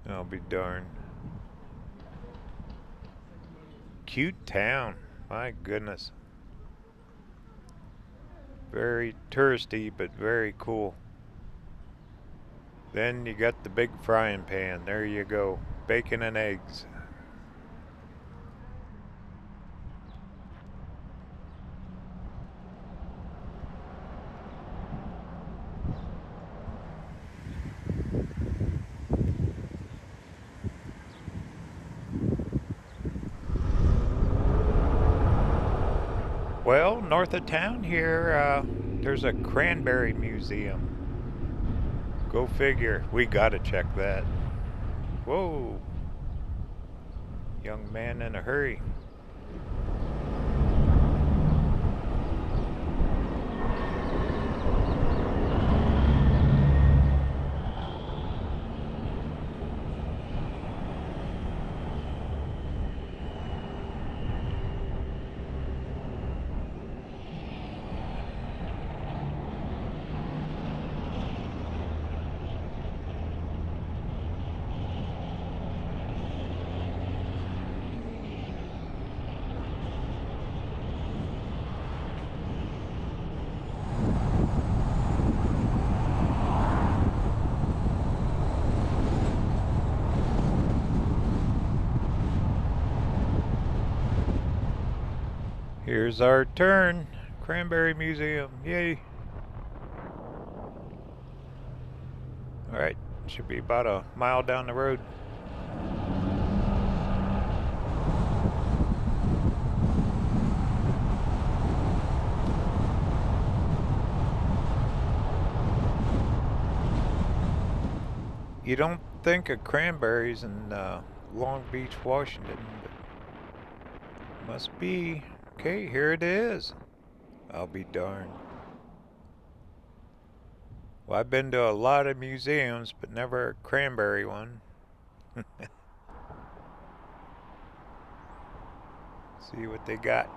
I'll be darned. Cute town. My goodness. Very touristy, but very cool. Then you got the big frying pan. There you go. Bacon and eggs. Well, north of town here, there's a Cranberry Museum. Go figure. We gotta check that. Whoa. Young man in a hurry. Here's our turn. Cranberry Museum. Yay. Alright, should be about a mile down the road. You don't think of cranberries in Long Beach, Washington, but must be. Okay, here it is. I'll be darned. Well, I've been to a lot of museums, but never a cranberry one. See what they got.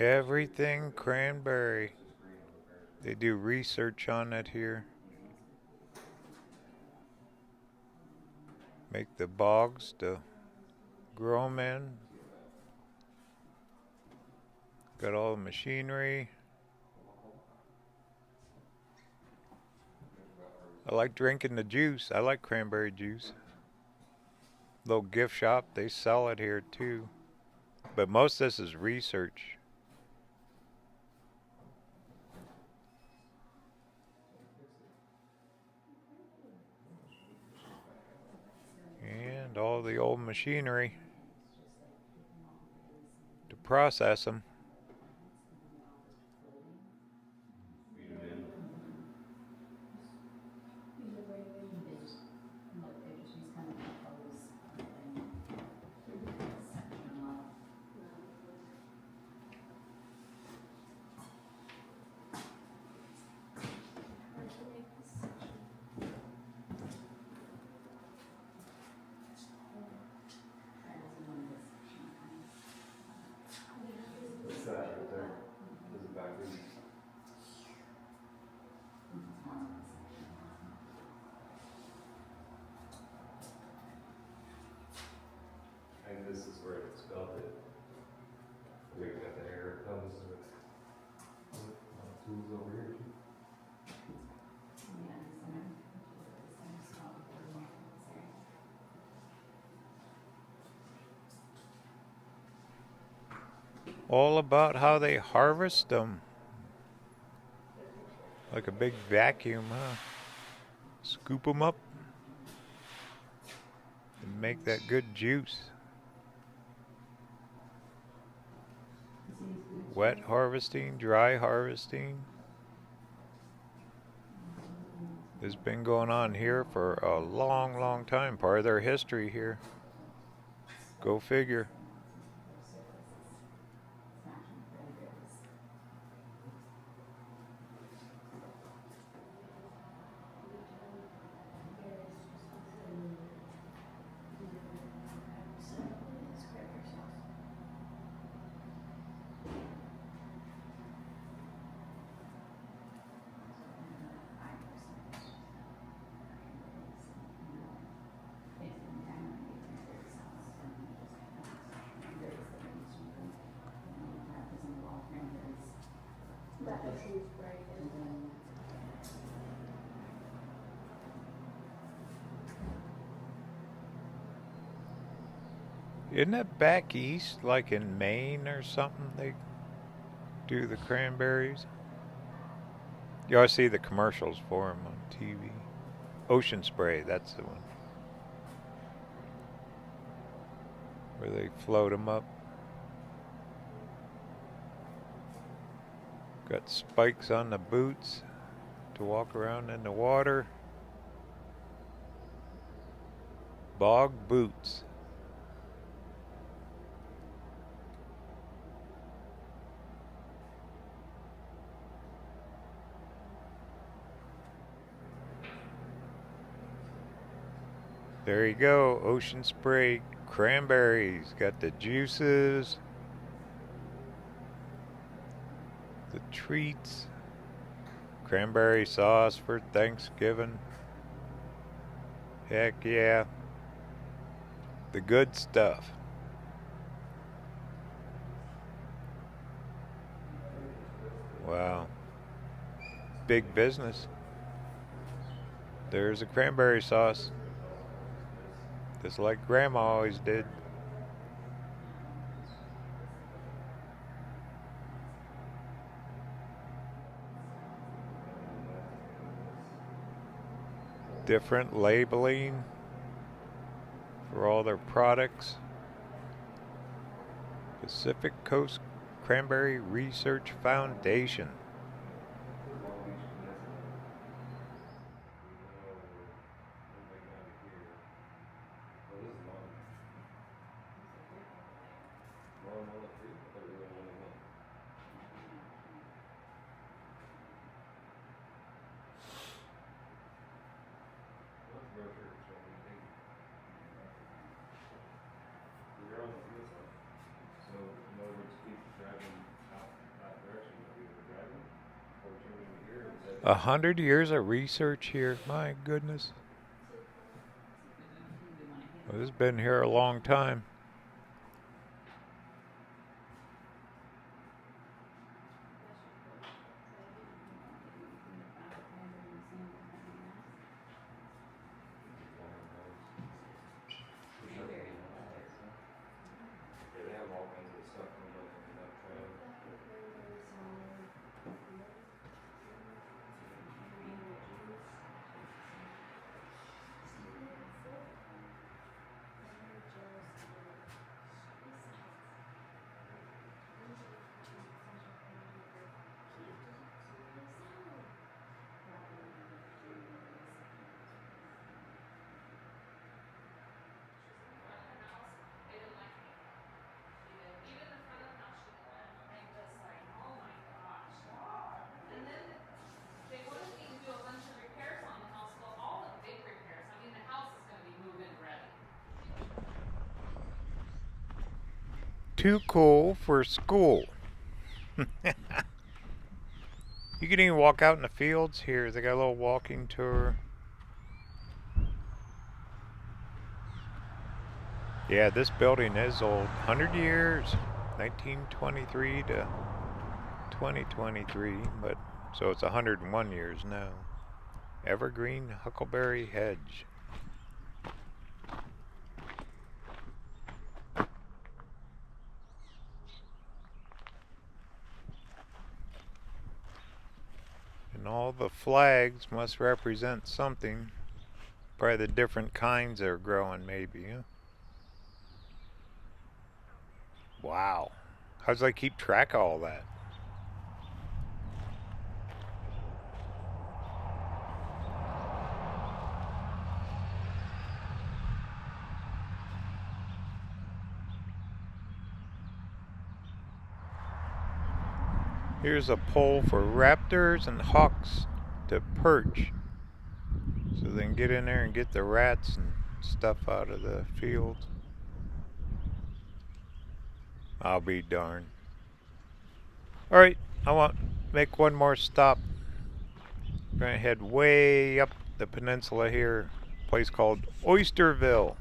Everything cranberry. They do research on it here. Make the bogs to grow them in. Got all the machinery. I like drinking the juice. I like cranberry juice. Little gift shop, they sell it here too. But most of this is research. And all the old machinery to process them. What's that right there? Is it backwards? I think this is where it spelled it. We got the error comes with tools over here too. All about how they harvest them. Like a big vacuum, huh? Scoop them up and make that good juice. Wet harvesting, dry harvesting. This has been going on here for a long, long time. Part of their history here. Go figure. Isn't it back east, like in Maine or something, they do the cranberries? You always see the commercials for them on TV. Ocean Spray, that's the one. Where they float them up. Got spikes on the boots to walk around in the water. Bog boots. There you go, Ocean Spray cranberries. Got the juices, the treats, cranberry sauce for Thanksgiving. Heck yeah. The good stuff. Wow. Big business. There's a cranberry sauce. Just like Grandma always did. Different labeling for all their products. Pacific Coast Cranberry Research Foundation. 100 years of research here, my goodness. Well, this has been here a long time. Too cool for school. You can even walk out in the fields here. They got a little walking tour. Yeah, this building is old. 100 years. 1923 to 2023. But so it's 101 years now. Evergreen Huckleberry Hedge. And all the flags must represent something. Probably the different kinds they're growing, maybe. Huh? Wow. How does they keep track of all that? Here's a pole for raptors and hawks to perch, so they can get in there and get the rats and stuff out of the field. I'll be darned. Alright, I want to make one more stop. We're going to head way up the peninsula here, a place called Oysterville.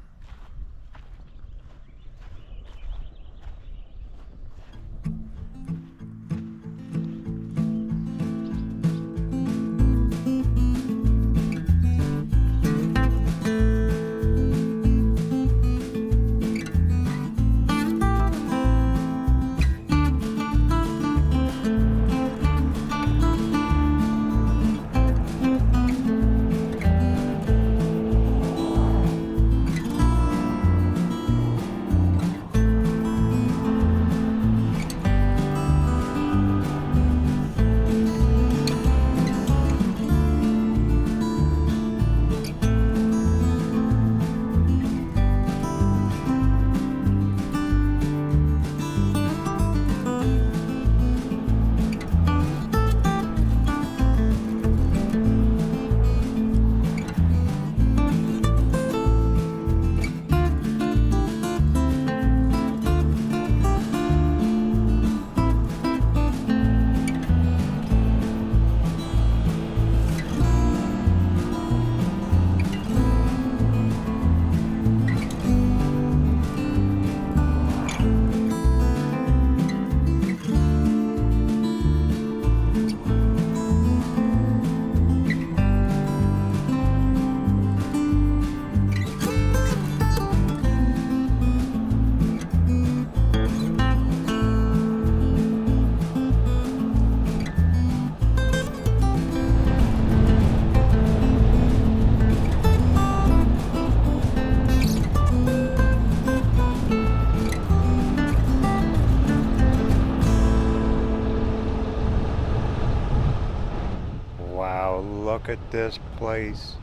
Look at this place.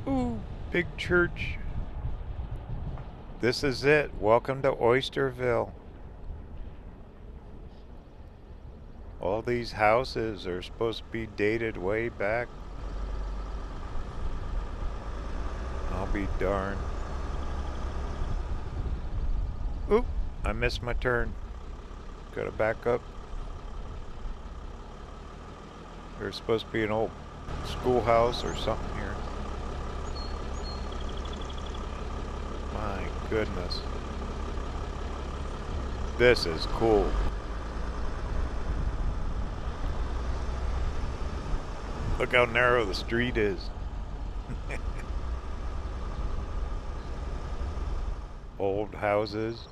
Ooh, big church. This is it. Welcome to Oysterville. All these houses are supposed to be dated way back. I'll be darned. Oop, I missed my turn. Gotta back up. There's supposed to be an old schoolhouse or something here. My goodness. This is cool. Look how narrow the street is. Old houses.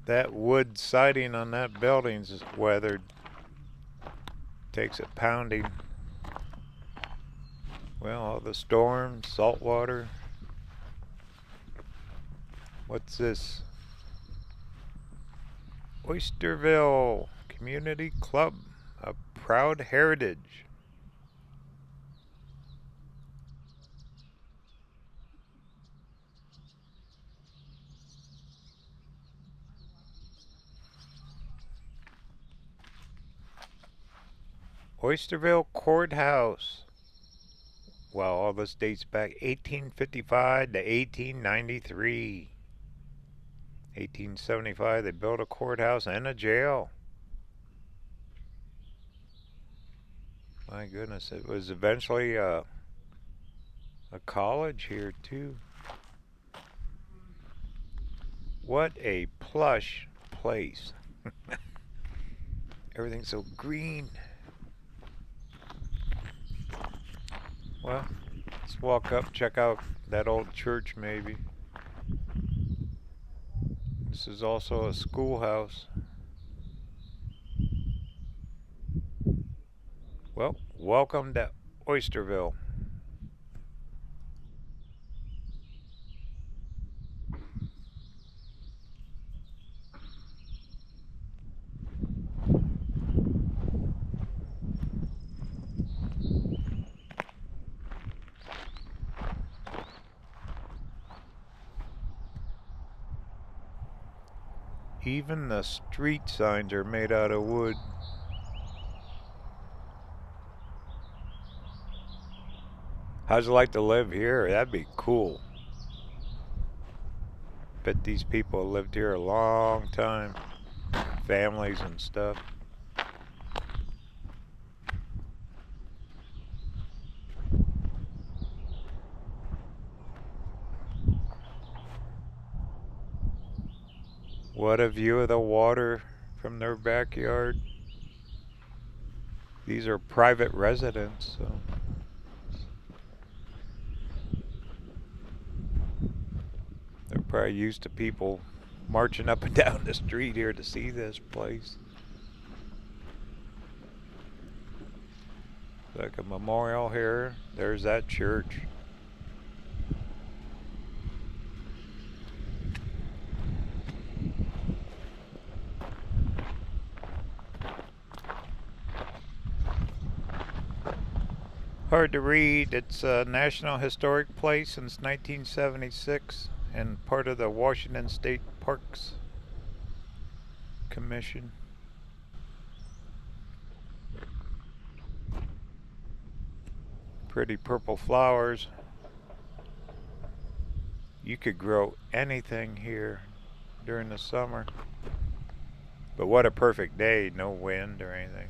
That wood siding on that building's is weathered. Takes it pounding. Well, all the storms, salt water. What's this? Oysterville Community Club, a proud heritage. Oysterville Courthouse. Well, all this dates back 1855 to 1893. 1875, they built a courthouse and a jail. My goodness, it was eventually a college here too. What a plush place. Everything's so green. Well, let's walk up, check out that old church maybe. This is also a schoolhouse. Well, welcome to Oysterville. Even the street signs are made out of wood. How'd you like to live here? That'd be cool. Bet these people lived here a long time. Families and stuff. What a view of the water from their backyard. These are private residents, so. They're probably used to people marching up and down the street here to see this place. Like a memorial here. There's that church. Hard to read. It's a National Historic Place since 1976 and part of the Washington State Parks Commission. Pretty purple flowers. You could grow anything here during the summer. But what a perfect day, no wind or anything.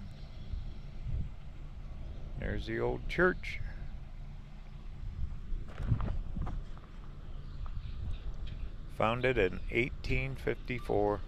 There's the old church. Founded in 1854.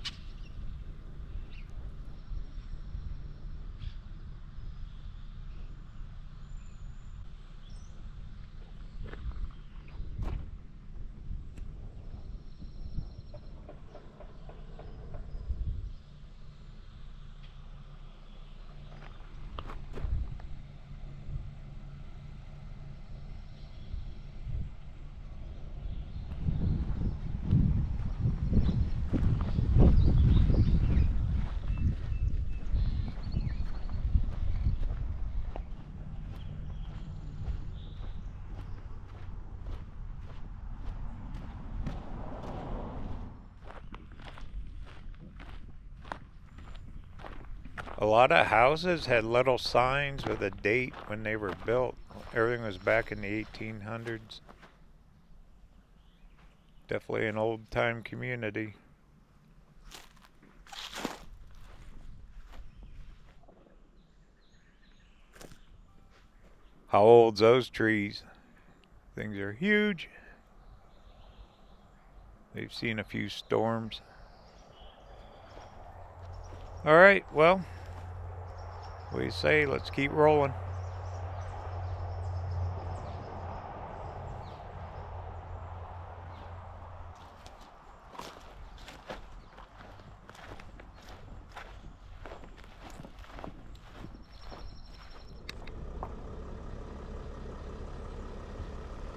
A lot of houses had little signs with a date when they were built. Everything was back in the 1800s. Definitely an old-time community. How old's those trees? Things are huge. They've seen a few storms. All right, well, what do you say? Let's keep rolling.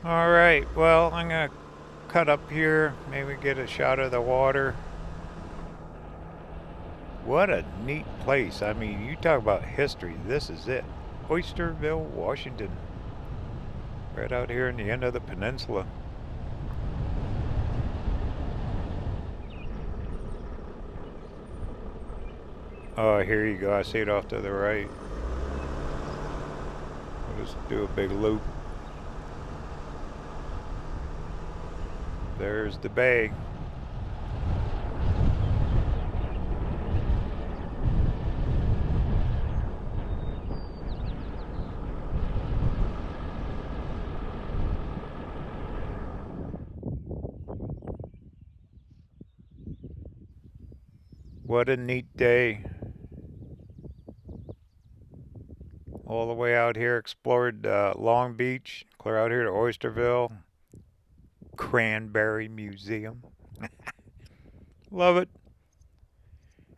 All right, well, I'm gonna cut up here, maybe get a shot of the water. What a neat place. I mean, you talk about history, this is it. Oysterville, Washington. Right out here in the end of the peninsula. Oh, here you go. I see it off to the right. We'll just do a big loop. There's the bay. What a neat day. All the way out here, explored Long Beach, clear out here to Oysterville. Cranberry Museum. Love it.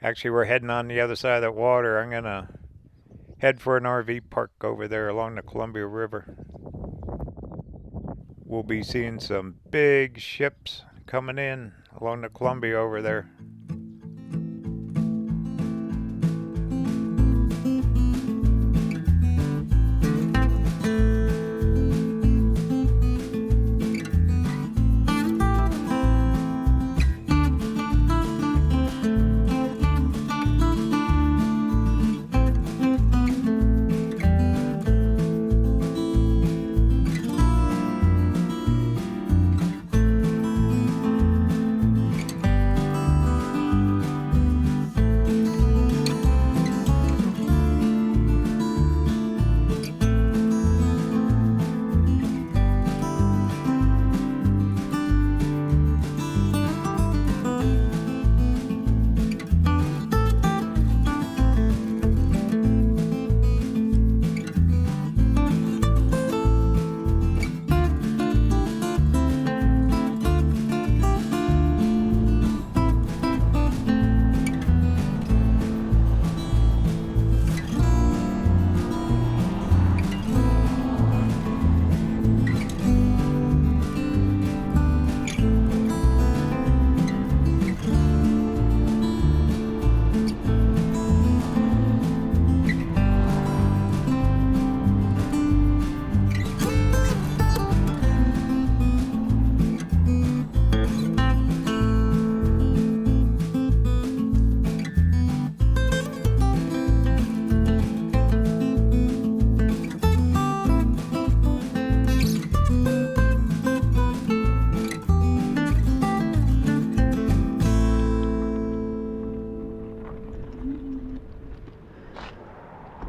Actually, we're heading on the other side of that water. I'm gonna head for an RV park over there along the Columbia River. We'll be seeing some big ships coming in along the Columbia over there.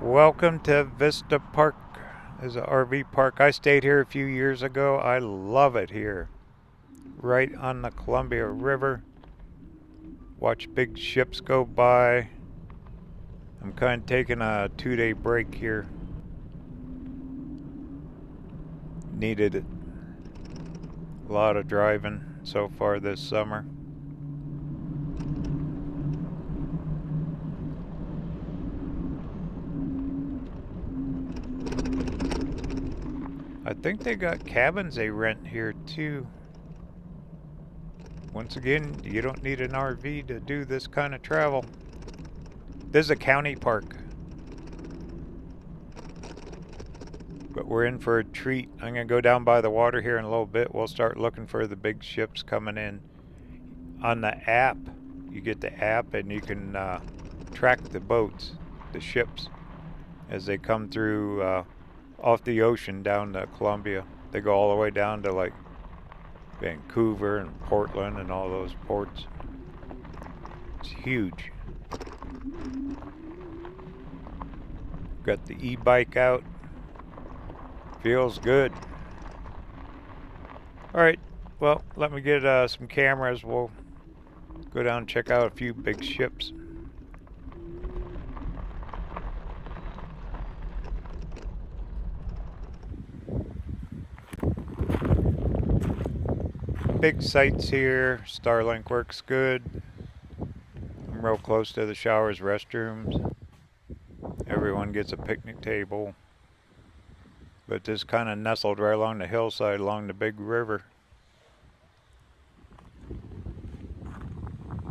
Welcome to Vista Park. There's an RV park. I stayed here a few years ago. I love it here. Right on the Columbia River. Watch big ships go by. I'm kind of taking a 2-day break here. Needed it. A lot of driving so far this summer. I think they got cabins they rent here too. Once again, you don't need an RV to do this kind of travel. This is a county park. But we're in for a treat. I'm going to go down by the water here in a little bit. We'll start looking for the big ships coming in. On the app, you get the app and you can track the boats. the ships as they come through off the ocean down to Columbia. They go all the way down to like Vancouver and Portland and all those ports. It's huge. Got the e-bike out. Feels good. Alright, well, let me get some cameras. We'll go down and check out a few big ships. Big sights here. Starlink works good. I'm real close to the showers, restrooms. Everyone gets a picnic table. But this kind of nestled right along the hillside along the big river.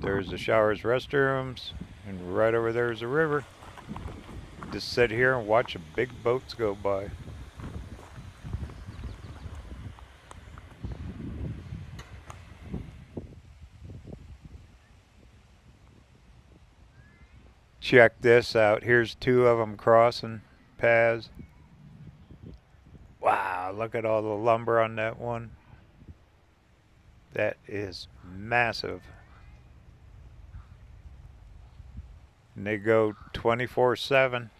There's the showers, restrooms, and right over there is the river. Just sit here and watch the big boats go by. Check this out. Here's two of them crossing paths. Wow, look at all the lumber on that one. That is massive. And they go 24/7.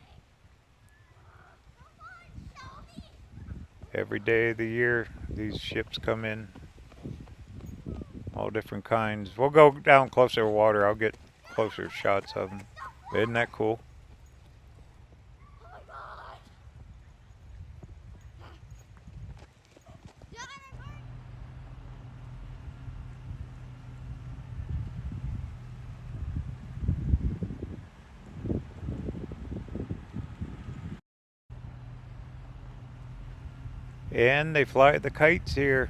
Every day of the year, these ships come in. All different kinds. We'll go down closer to water. I'll get closer shots of them. Isn't that cool? And they fly the kites here.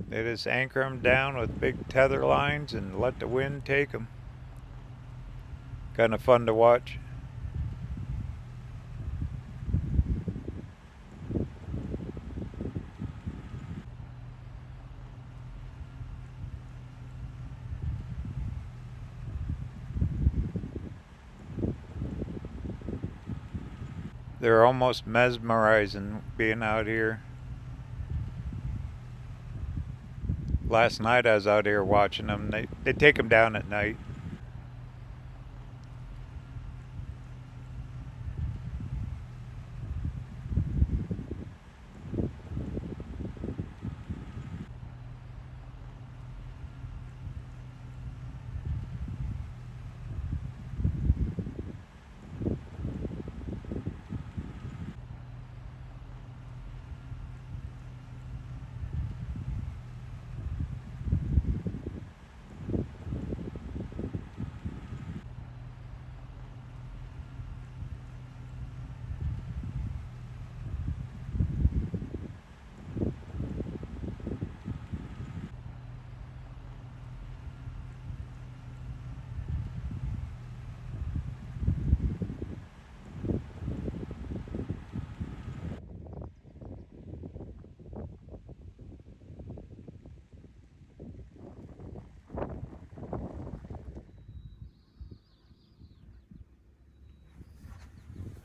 They just anchor them down with big tether lines and let the wind take them. Kind of fun to watch. They're almost mesmerizing being out here. Last night I was out here watching them. They take them down at night.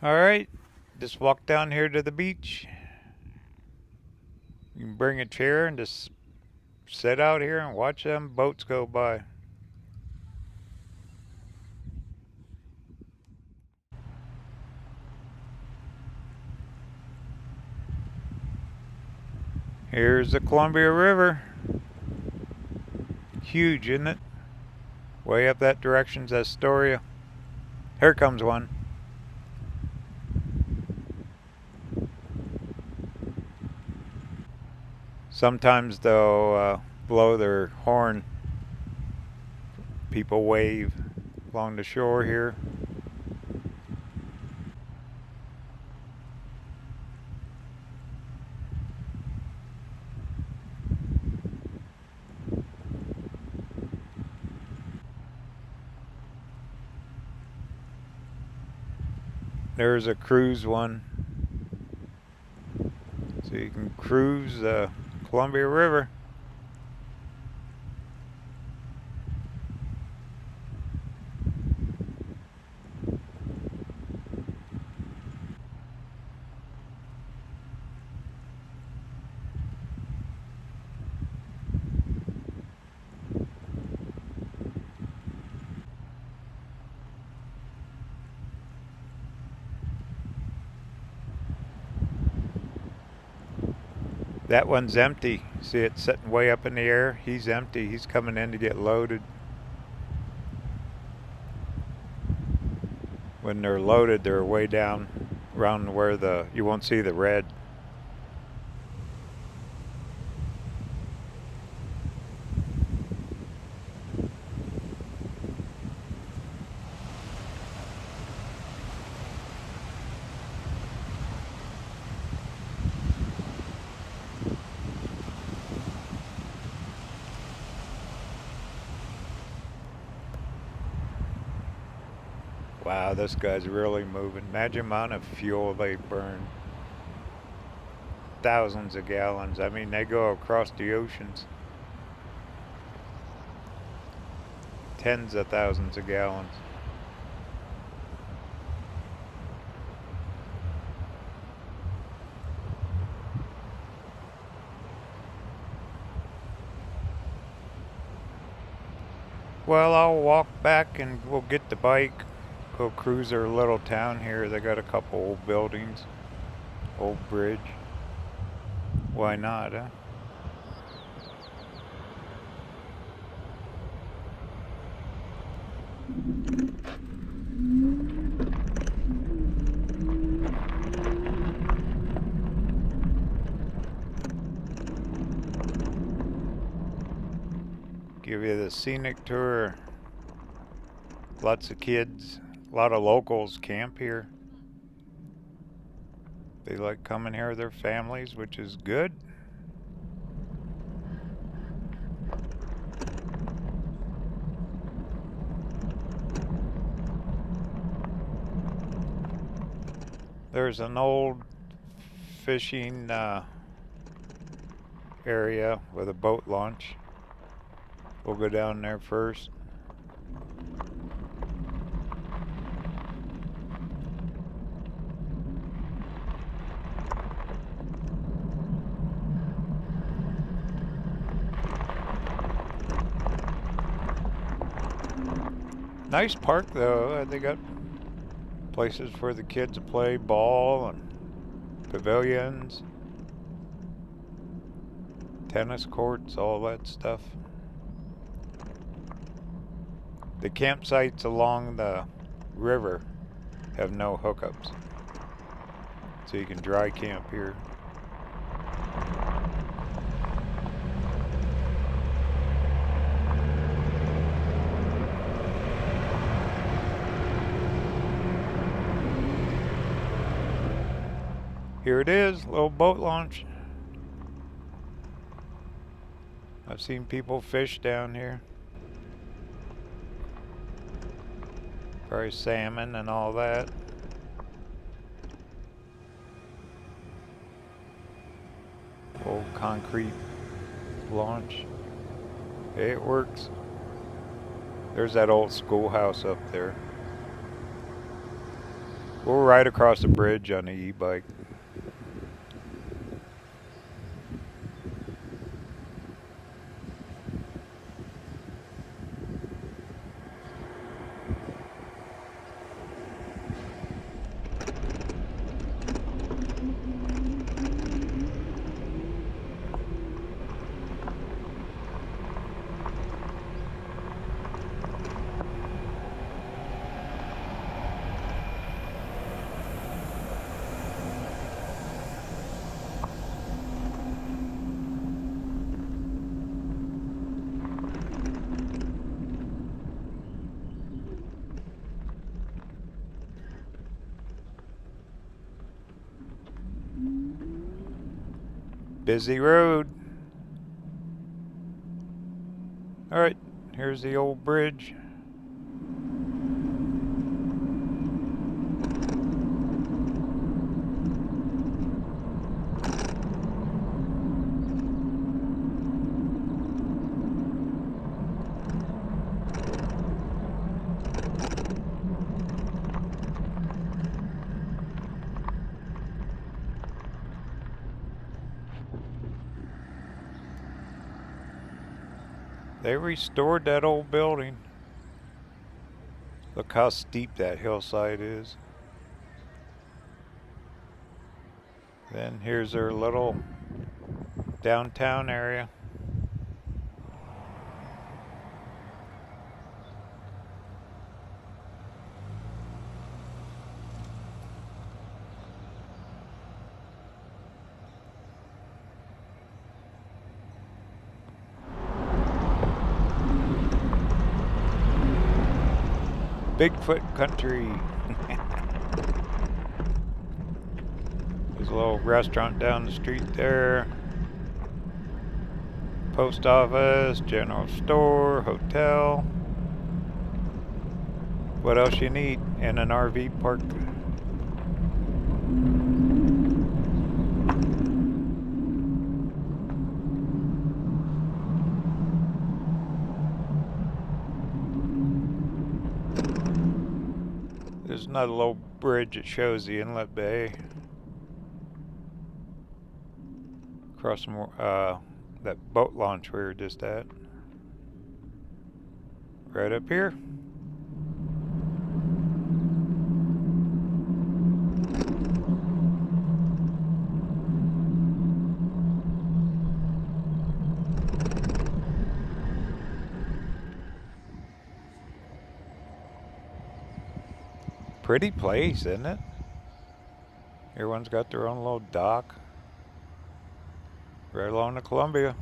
Alright, just walk down here to the beach. You can bring a chair and just sit out here and watch them boats go by. Here's the Columbia River. Huge, isn't it? Way up that direction's Astoria. Here comes one. Sometimes they'll blow their horn. People wave along the shore here. There's a cruise one. So you can cruise the Columbia River. That one's empty. See it sitting way up in the air? He's empty. He's coming in to get loaded. When they're loaded, they're way down around where you won't see the red. Wow, this guy's really moving. Imagine the amount of fuel they burn. Thousands of gallons. I mean, they go across the oceans. Tens of thousands of gallons. Well, I'll walk back and we'll get the bike. Go cruise our little town here. They got a couple old buildings, old bridge. Why not, huh? Give you the scenic tour. Lots of kids. A lot of locals camp here. They like coming here with their families, which is good. There's an old fishing area with a boat launch. We'll go down there first. Nice park though. They got places for the kids to play ball and pavilions, tennis courts, all that stuff. The campsites along the river have no hookups, so you can dry camp here. Here it is, little boat launch. I've seen people fish down here. Probably salmon and all that. Old concrete launch. Hey, it works. There's that old schoolhouse up there. We're right across the bridge on the e-bike. Busy road. Alright, here's the old bridge. They restored that old building. Look how steep that hillside is. Then here's their little downtown area. Bigfoot country. There's a little restaurant down the street there. Post office, general store, hotel. What else you need in an RV park? There's another little bridge that shows the inlet bay. Across from that boat launch we were just at. Right up here. Pretty place, isn't it? Everyone's got their own little dock. Right along the Columbia.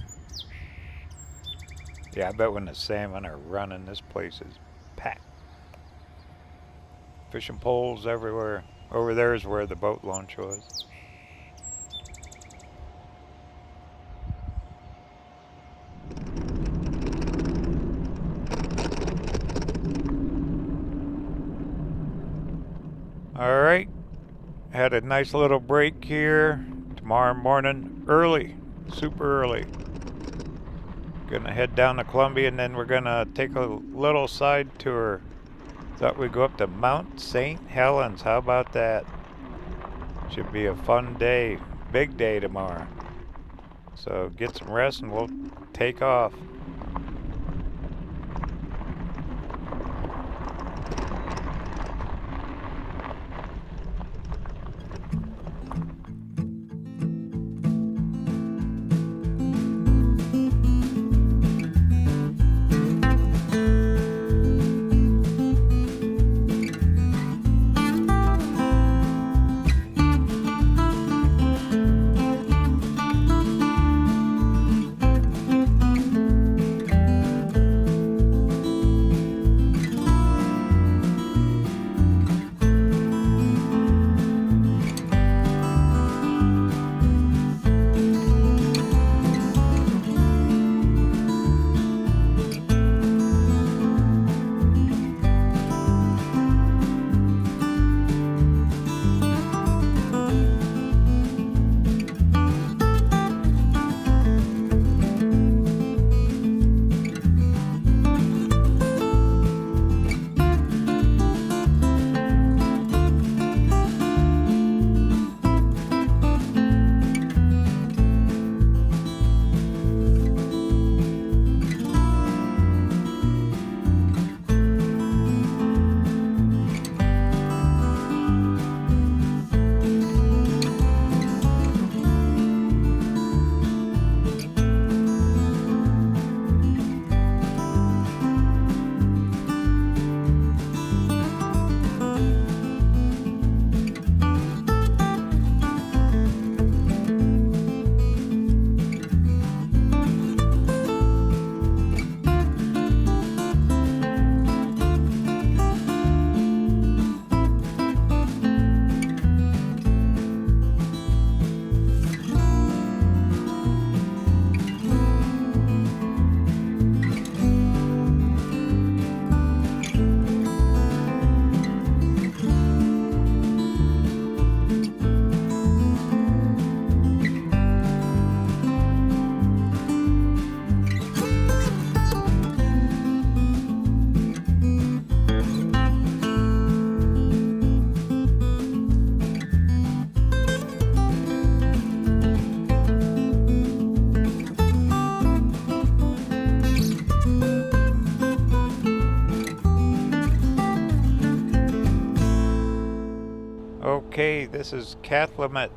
Yeah, I bet when the salmon are running, this place is packed. Fishing poles everywhere. Over there is where the boat launch was. Alright, had a nice little break here. Tomorrow morning, early, super early. Gonna head down to Columbia and then we're gonna take a little side tour. Thought we'd go up to Mount St. Helens. How about that? Should be a fun day, big day tomorrow. So get some rest and we'll take off. Okay, this is Calumet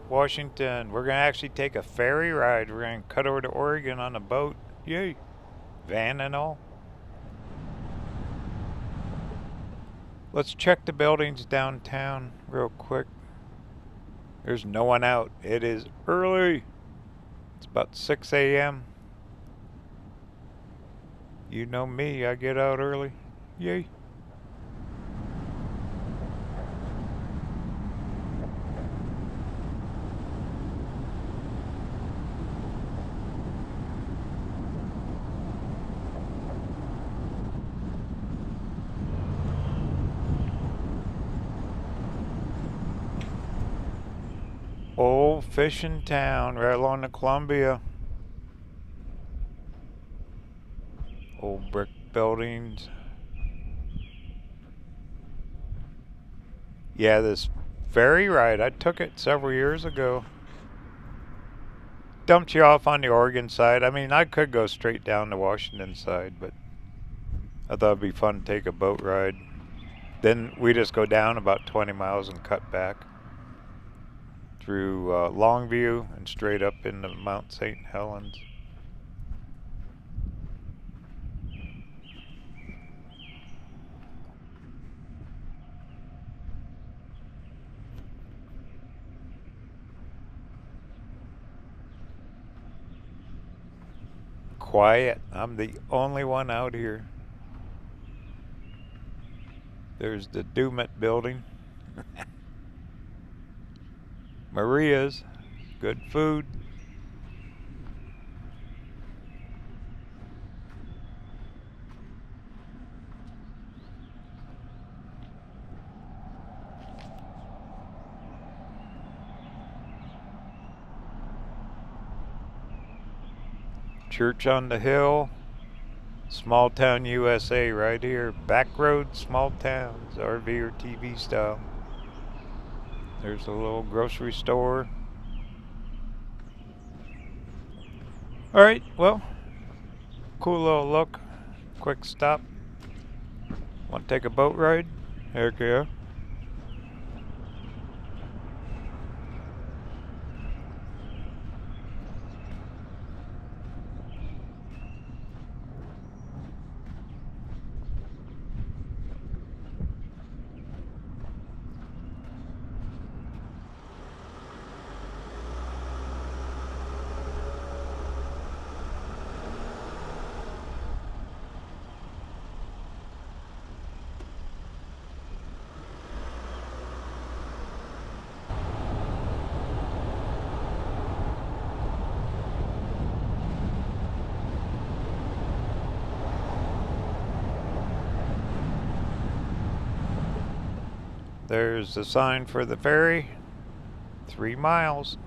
Washington. We're going to actually take a ferry ride. We're going to cut over to Oregon on a boat. Yay. Van and all. Let's check the buildings downtown real quick. There's no one out. It is early. It's about 6 a.m. You know me, I get out early. Yay. Old fishing town right along the Columbia. Old brick buildings. Yeah, this ferry ride, I took it several years ago. Dumped you off on the Oregon side. I mean, I could go straight down the Washington side, but I thought it'd be fun to take a boat ride. Then we just go down about 20 miles and cut back through Longview and straight up into Mount St. Helens. Quiet. I'm the only one out here. There's the Dumet building. Maria's. Good food. Church on the Hill. Small town USA right here. Back road, small towns. RV or TV style. There's a little grocery store. Alright, well, cool little look. Quick stop. Want to take a boat ride? Heck yeah. There's the sign for the ferry. 3 miles.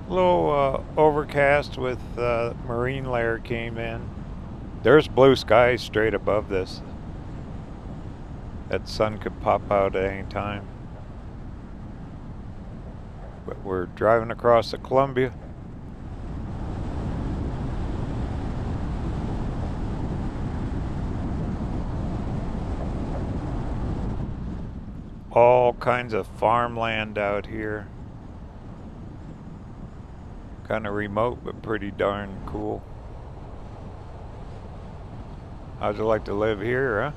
A little overcast with marine layer came in. There's blue sky straight above this. That sun could pop out at any time. But we're driving across the Columbia. All kinds of farmland out here. Kind of remote, but pretty darn cool. How'd you like to live here, huh?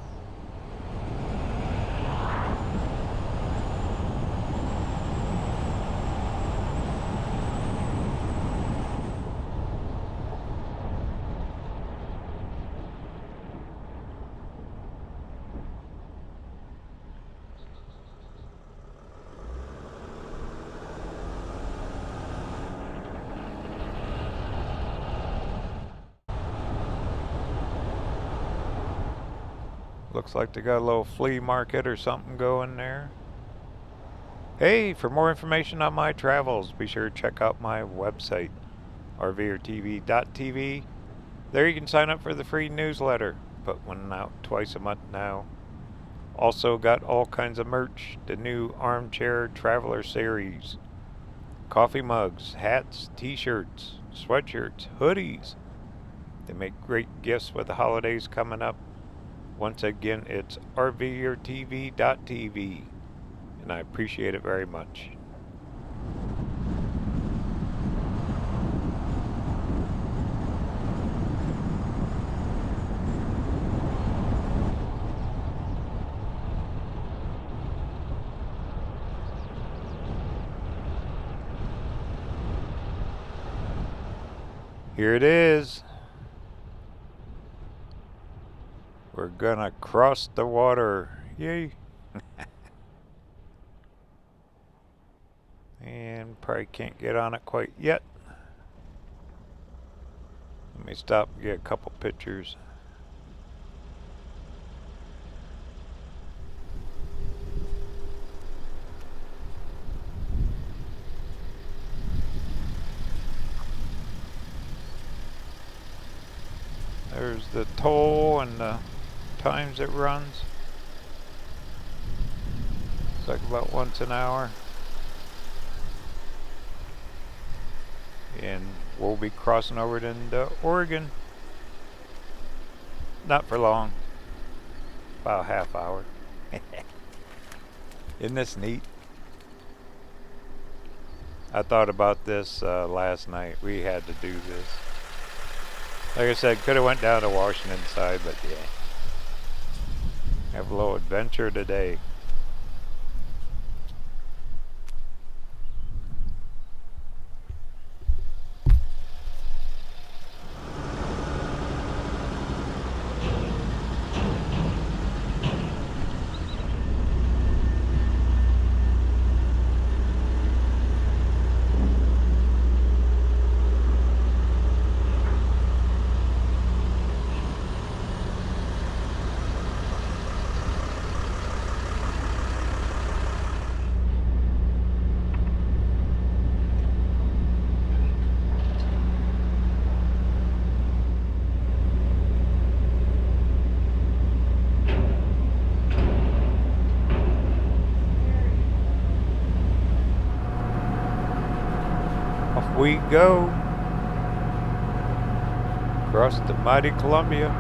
Looks like they got a little flea market or something going there. Hey, for more information on my travels, be sure to check out my website, rvortv.tv. There you can sign up for the free newsletter. Put one out twice a month now. Also got all kinds of merch. The new Armchair Traveler series. Coffee mugs, hats, t-shirts, sweatshirts, hoodies. They make great gifts with the holidays coming up. Once again, it's rvrtv.tv, and I appreciate it very much. Here it is. We're gonna cross the water. Yay. And probably can't get on it quite yet. Let me stop and get a couple pictures. There's the toll and the times it runs. It's like about once an hour. And we'll be crossing over into Oregon. Not for long. About a half hour. Isn't this neat? I thought about this last night. We had to do this. Like I said, could have went down to Washington side, but yeah. Have a little adventure today. Off we go. Across the mighty Columbia.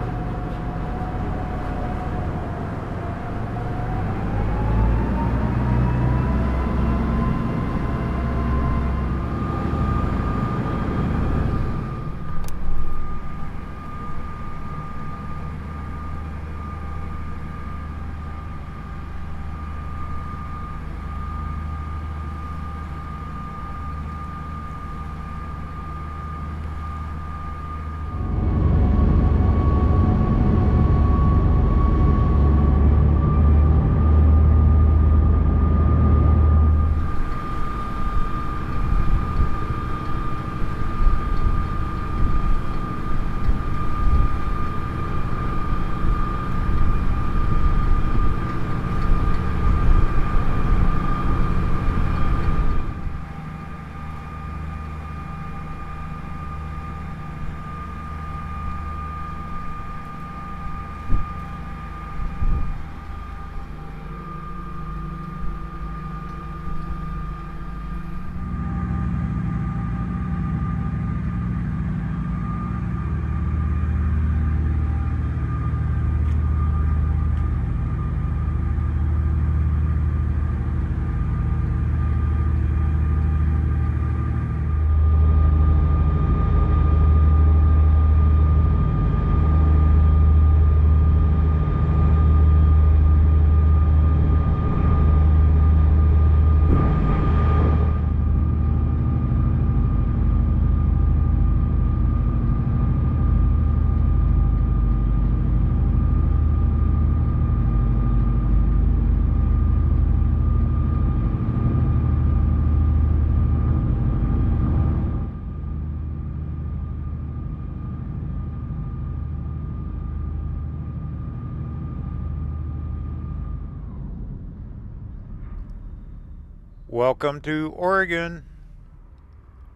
Welcome to Oregon.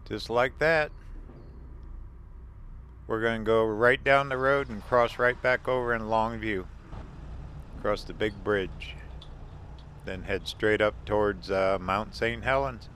Just like that. We're going to go right down the road and cross right back over in Longview. across the big bridge. Then head straight up towards Mount St. Helens.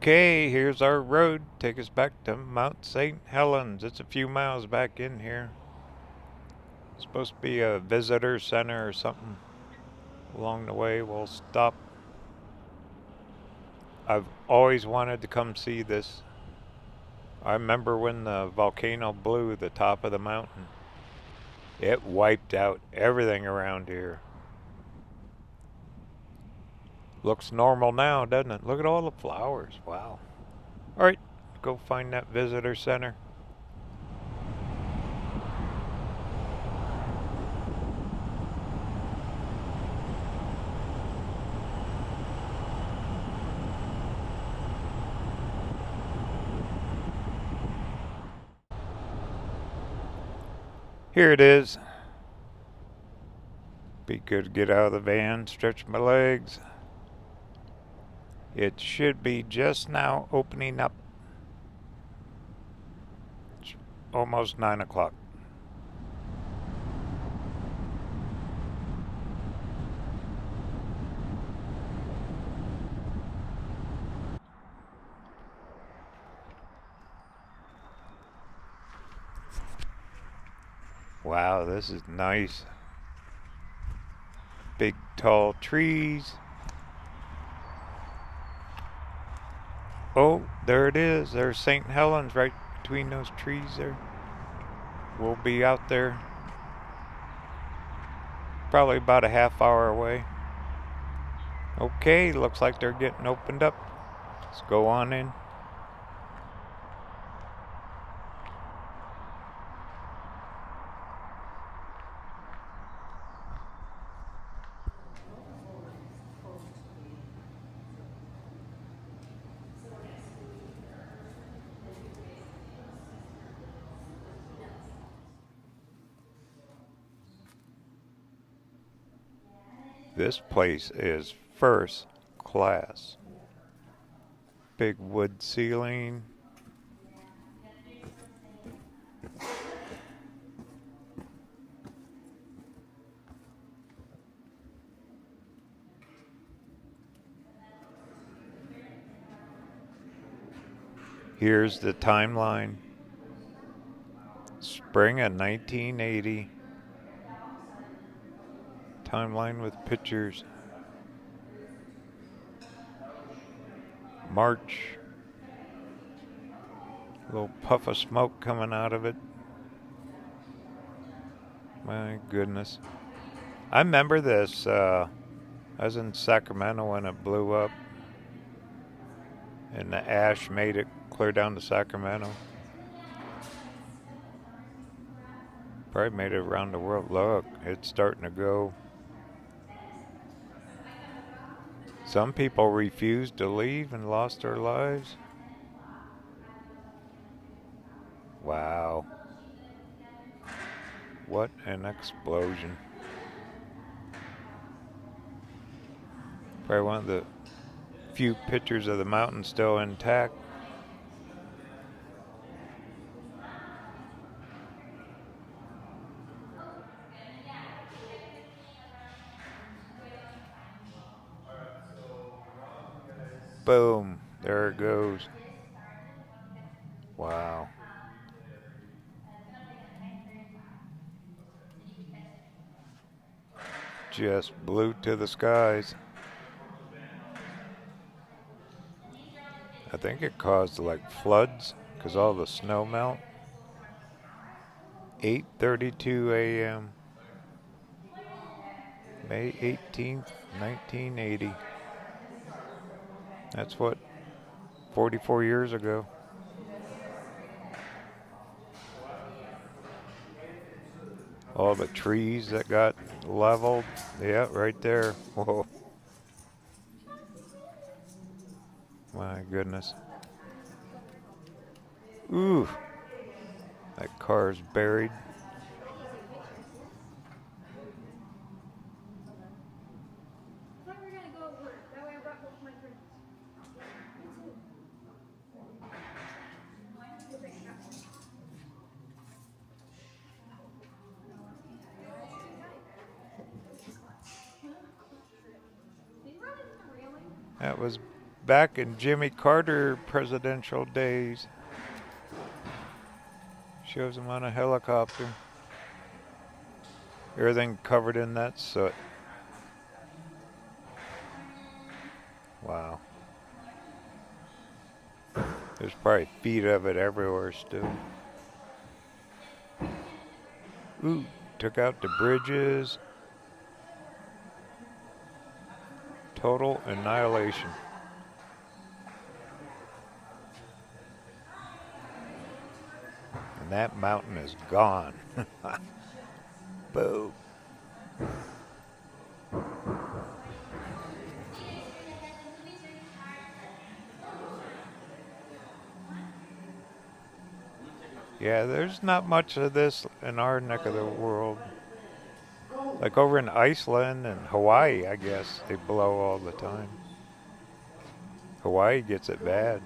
Okay, here's our road. Take us back to Mount St. Helens. It's a few miles back in here. It's supposed to be a visitor center or something. Along the way, we'll stop. I've always wanted to come see this. I remember when the volcano blew the top of the mountain. It wiped out everything around here. Looks normal now, doesn't it? Look at all the flowers. Wow. All right, go find that visitor center. Here it is. Be good to get out of the van, stretch my legs. It should be just now opening up. It's almost 9 o'clock. Wow, this is nice. Big tall trees. Oh, there it is. There's St. Helens right between those trees there. We'll be out there. Probably about a half hour away. Okay, looks like they're getting opened up. Let's go on in. This place is first class. Big wood ceiling. Here's the timeline. Spring of 1980. Timeline with pictures. March. A little puff of smoke coming out of it. My goodness. I remember this. I was in Sacramento when it blew up. And the ash made it clear down to Sacramento. Probably made it around the world. Look, it's starting to go. Some people refused to leave and lost their lives. Wow. What an explosion. Probably one of the few pictures of the mountain still intact. Boom. There it goes. Wow. Just blew to the skies. I think it caused like floods because all the snow melt. 8:32 a.m. May 18th, 1980. That's what, 44 years ago. All the trees that got leveled. Yeah, right there. Whoa. My goodness. Ooh. That car's buried. That was back in Jimmy Carter presidential days. Shows him on a helicopter. Everything covered in that soot. Wow. There's probably feet of it everywhere still. Ooh, took out the bridges. Total annihilation. And that mountain is gone. Boom. Yeah, there's not much of this in our neck of the world. Like over in Iceland and Hawaii, I guess, they blow all the time. Hawaii gets it bad.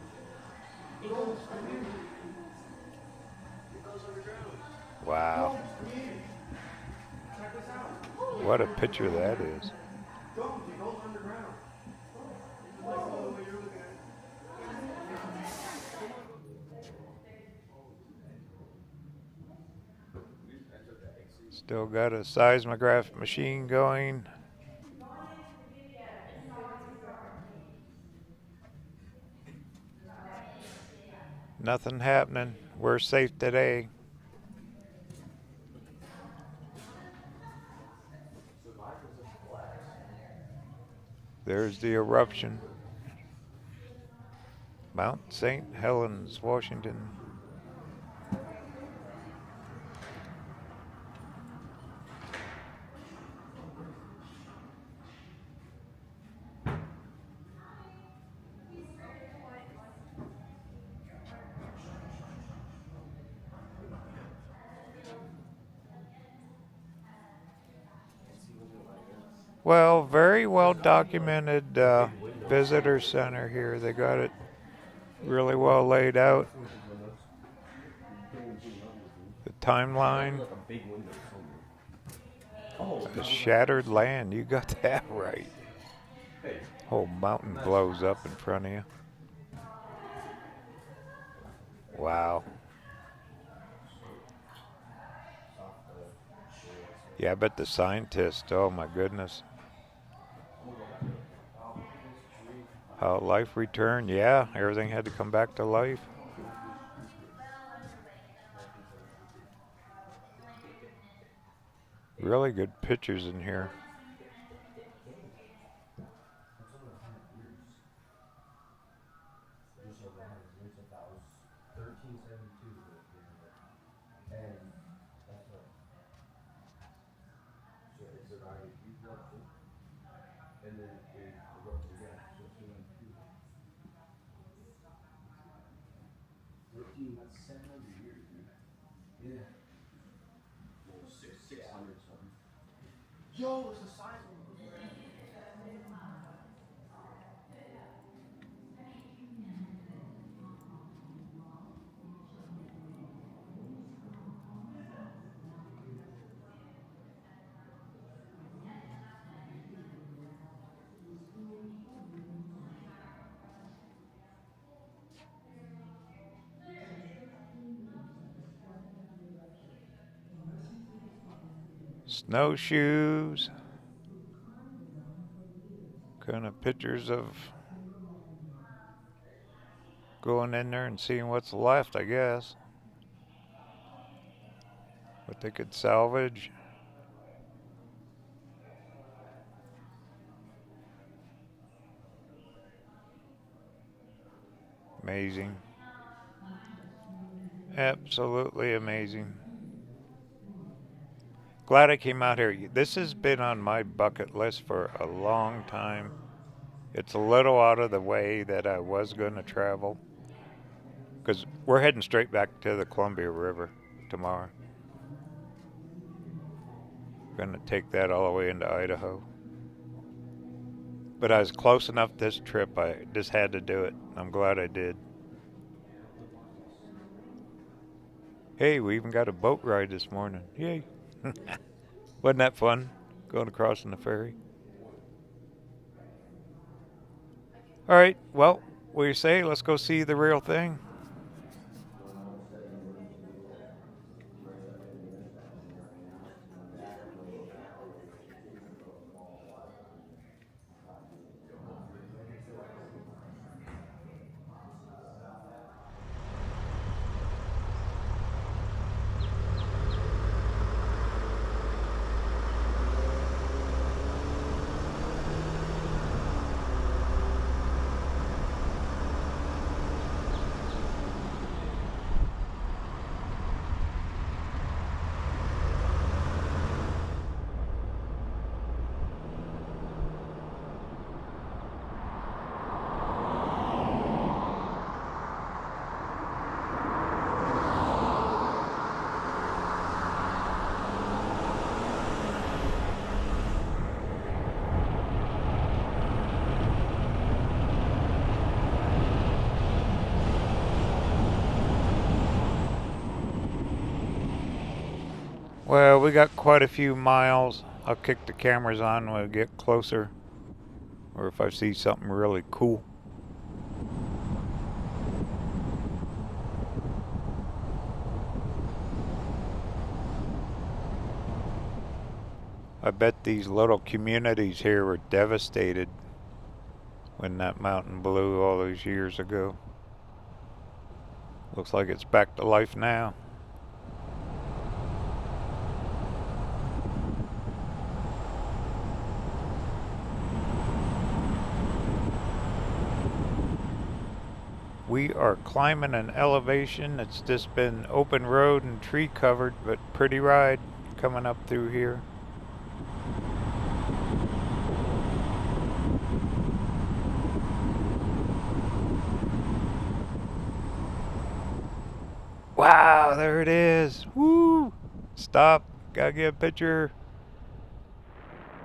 Wow. What a picture that is. Still got a seismograph machine going. Nothing happening. We're safe today. There's the eruption. Mount St. Helens, Washington. Well, very well documented visitor center here. They got it really well laid out. The timeline. A shattered land. You got that right. Whole mountain blows up in front of you. Wow. Yeah, I bet the scientists, oh my goodness. How life returned, yeah, everything had to come back to life. Really good pictures in here. Snowshoes. Kind of pictures of going in there and seeing what's left, I guess. What they could salvage. Amazing. Absolutely amazing. Glad I came out here. This has been on my bucket list for a long time. It's a little out of the way that I was going to travel. Because we're heading straight back to the Columbia River tomorrow. Going to take that all the way into Idaho. But I was close enough this trip, I just had to do it. I'm glad I did. Hey, we even got a boat ride this morning. Yay. Wasn't that fun, going across on the ferry? All right, well, what do you say? Let's go see the real thing. Well, we got quite a few miles. I'll kick the cameras on when we get closer, or if I see something really cool. I bet these little communities here were devastated when that mountain blew all those years ago. Looks like it's back to life now. We are climbing an elevation. It's just been open road and tree covered, but pretty ride coming up through here. Wow, there it is. Woo! Stop. Gotta get a picture.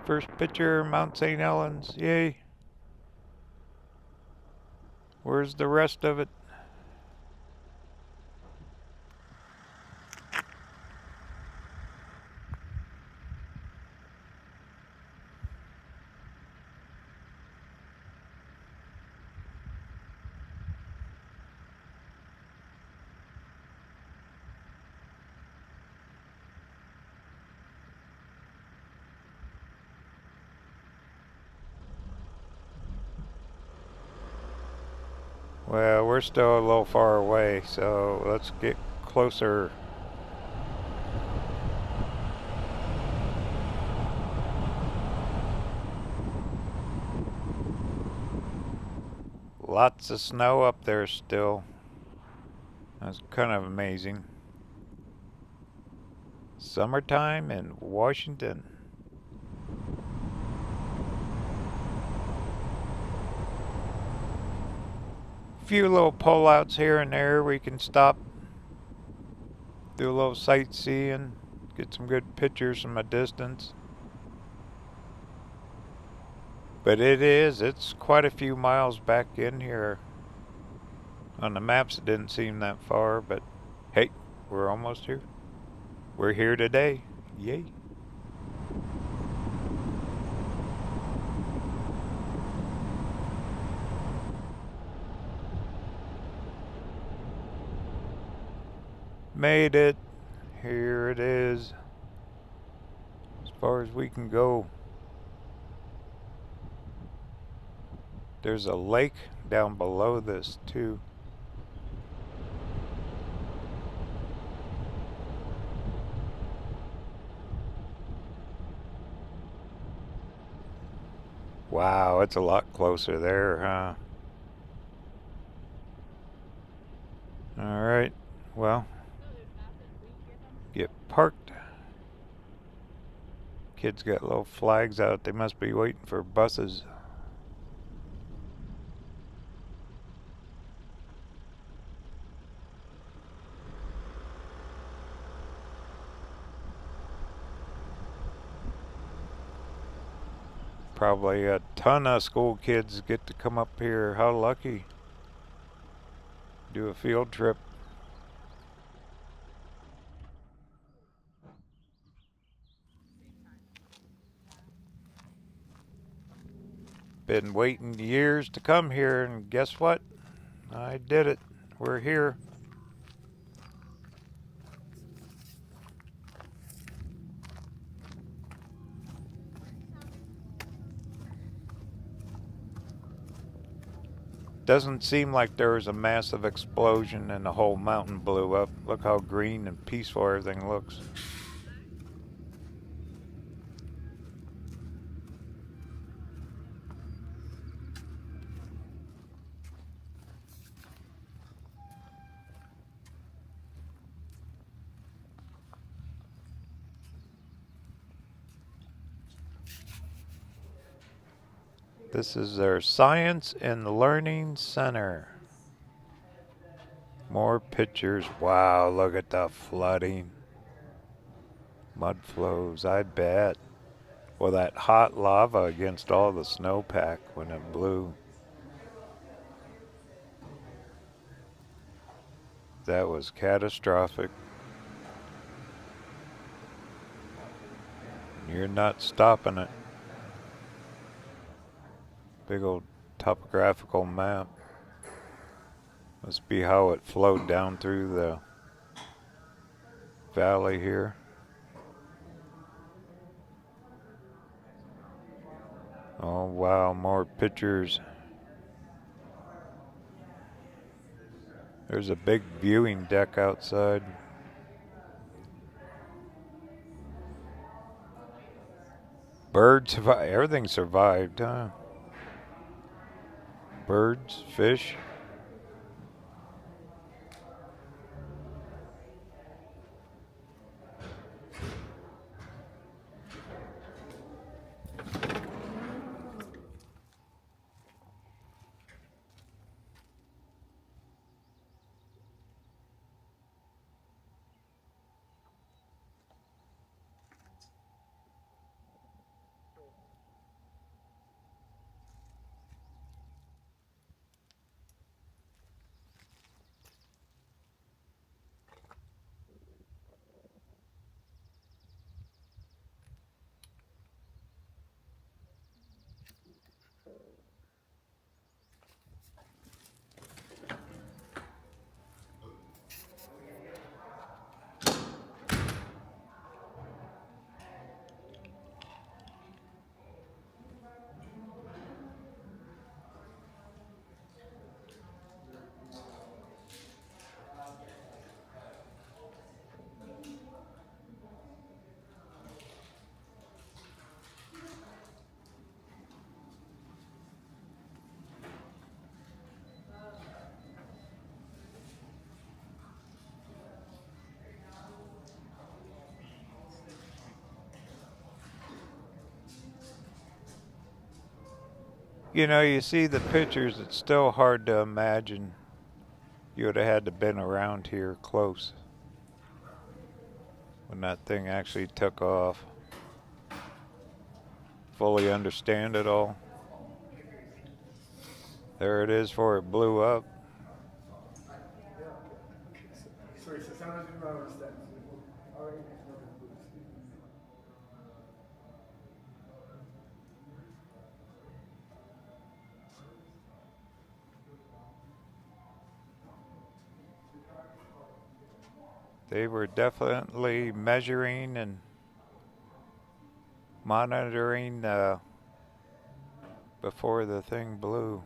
First picture, Mount St. Helens. Yay. Where's the rest of it? Well, we're still a little far away, so let's get closer. Lots of snow up there still. That's kind of amazing. Summertime in Washington. Few little pullouts here and there we can stop, do a little sightseeing, get some good pictures from a distance. But it's quite a few miles back in here. On the maps it didn't seem that far, but hey, we're almost here. We're here today. Yay. Made it. Here it is. As far as we can go. There's a lake down below this too. Wow, it's a lot closer there, huh? Alright, well, get parked. Kids got little flags out. They must be waiting for buses. Probably a ton of school kids get to come up here. How lucky. Do a field trip. Been waiting years to come here, and guess what? I did it. We're here. Doesn't seem like there was a massive explosion and the whole mountain blew up. Look how green and peaceful everything looks. This is their Science and Learning Center. More pictures. Wow, look at the flooding. Mud flows, I bet. Well, that hot lava against all the snowpack when it blew. That was catastrophic. You're not stopping it. Big old topographical map. Must be how it flowed down through the valley here. Oh wow, more pictures. There's a big viewing deck outside. Birds survived. Everything survived, huh? Birds, fish. You know, you see the pictures, it's still hard to imagine you would have had to been around here close when that thing actually took off. Fully understand it all. There it is before it blew up. They were definitely measuring and monitoring before the thing blew.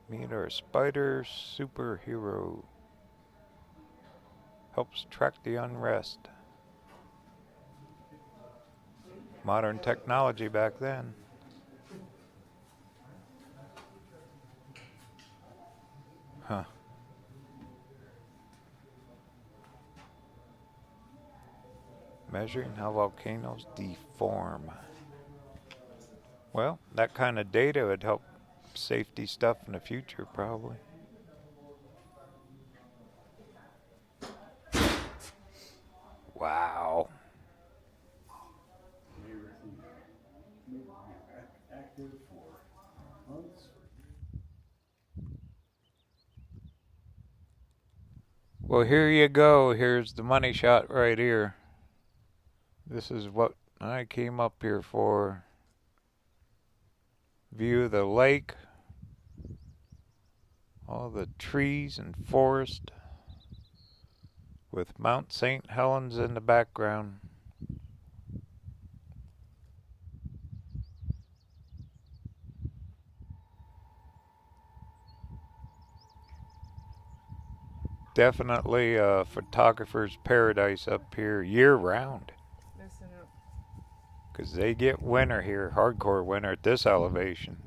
Meet our spider superhero. Helps track the unrest. Modern technology back then. Huh. Measuring how volcanoes deform. Well, that kind of data would help safety stuff in the future, probably. Wow. Well, here you go. Here's the money shot right here. This is what I came up here for. View of the lake. All the trees and forest. With Mount St. Helens in the background. Definitely a photographer's paradise up here year round. Listen up. Because they get winter here, hardcore winter at this elevation.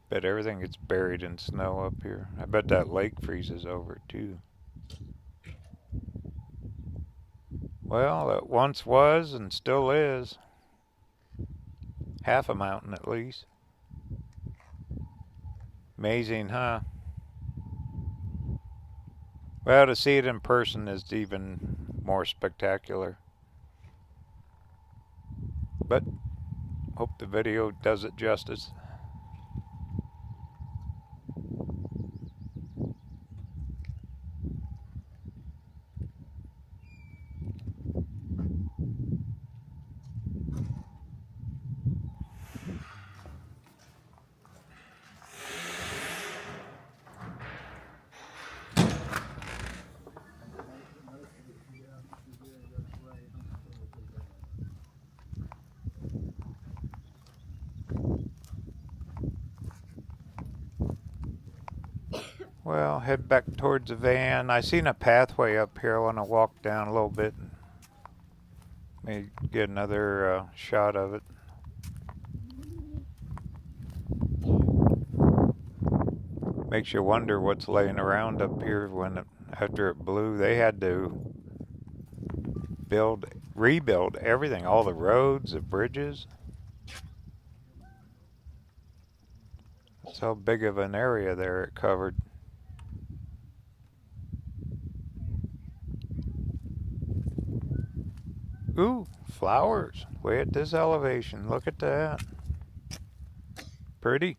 Bet everything gets buried in snow up here. I bet that lake freezes over too. Well, it once was and still is. Half a mountain at least. Amazing, huh? Well, to see it in person is even more spectacular. But hope the video does it justice. Well, head back towards the van. I seen a pathway up here. I want to walk down a little bit and maybe get another shot of it. Makes you wonder what's laying around up here after it blew. They had to rebuild everything, all the roads, the bridges. That's how big of an area there it covered. Ooh, flowers way at this elevation. Look at that. Pretty.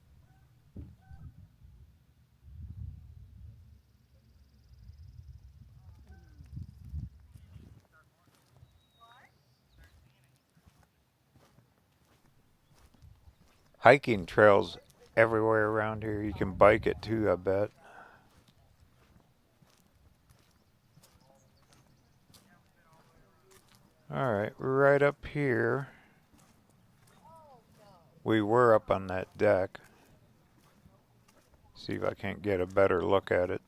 Hiking trails everywhere around here. You can bike it too, I bet. Alright, we're right up here. We were up on that deck. See if I can't get a better look at it.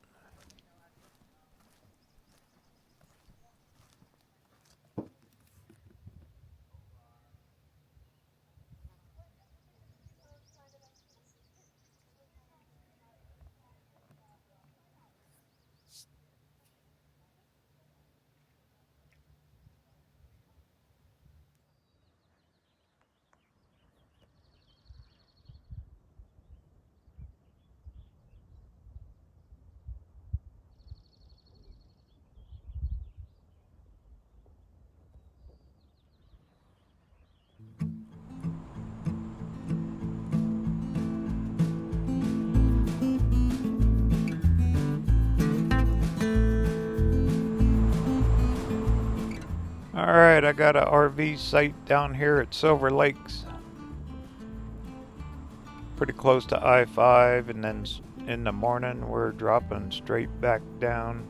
Alright, I got a RV site down here at Silver Lakes. Pretty close to I-5, and then in the morning we're dropping straight back down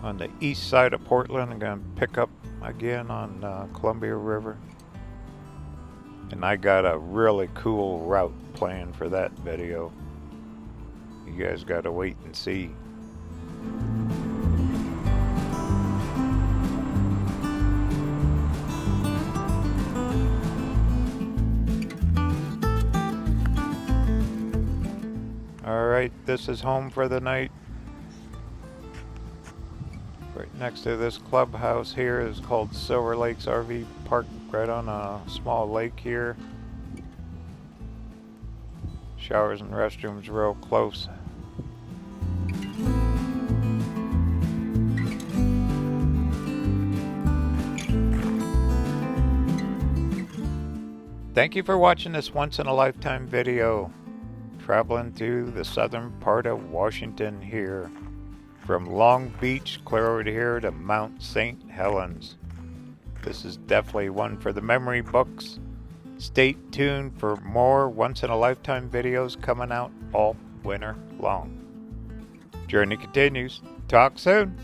on the east side of Portland. I'm gonna pick up again on Columbia River. And I got a really cool route planned for that video. You guys gotta wait and see. Alright, this is home for the night. Right next to this clubhouse here is called Silver Lakes RV Park, right on a small lake here. Showers and restrooms real close. Thank you for watching this once-in-a-lifetime video. Traveling through the southern part of Washington here. From Long Beach clear over to here to Mount St. Helens. This is definitely one for the memory books. Stay tuned for more once-in-a-lifetime videos coming out all winter long. Journey continues. Talk soon.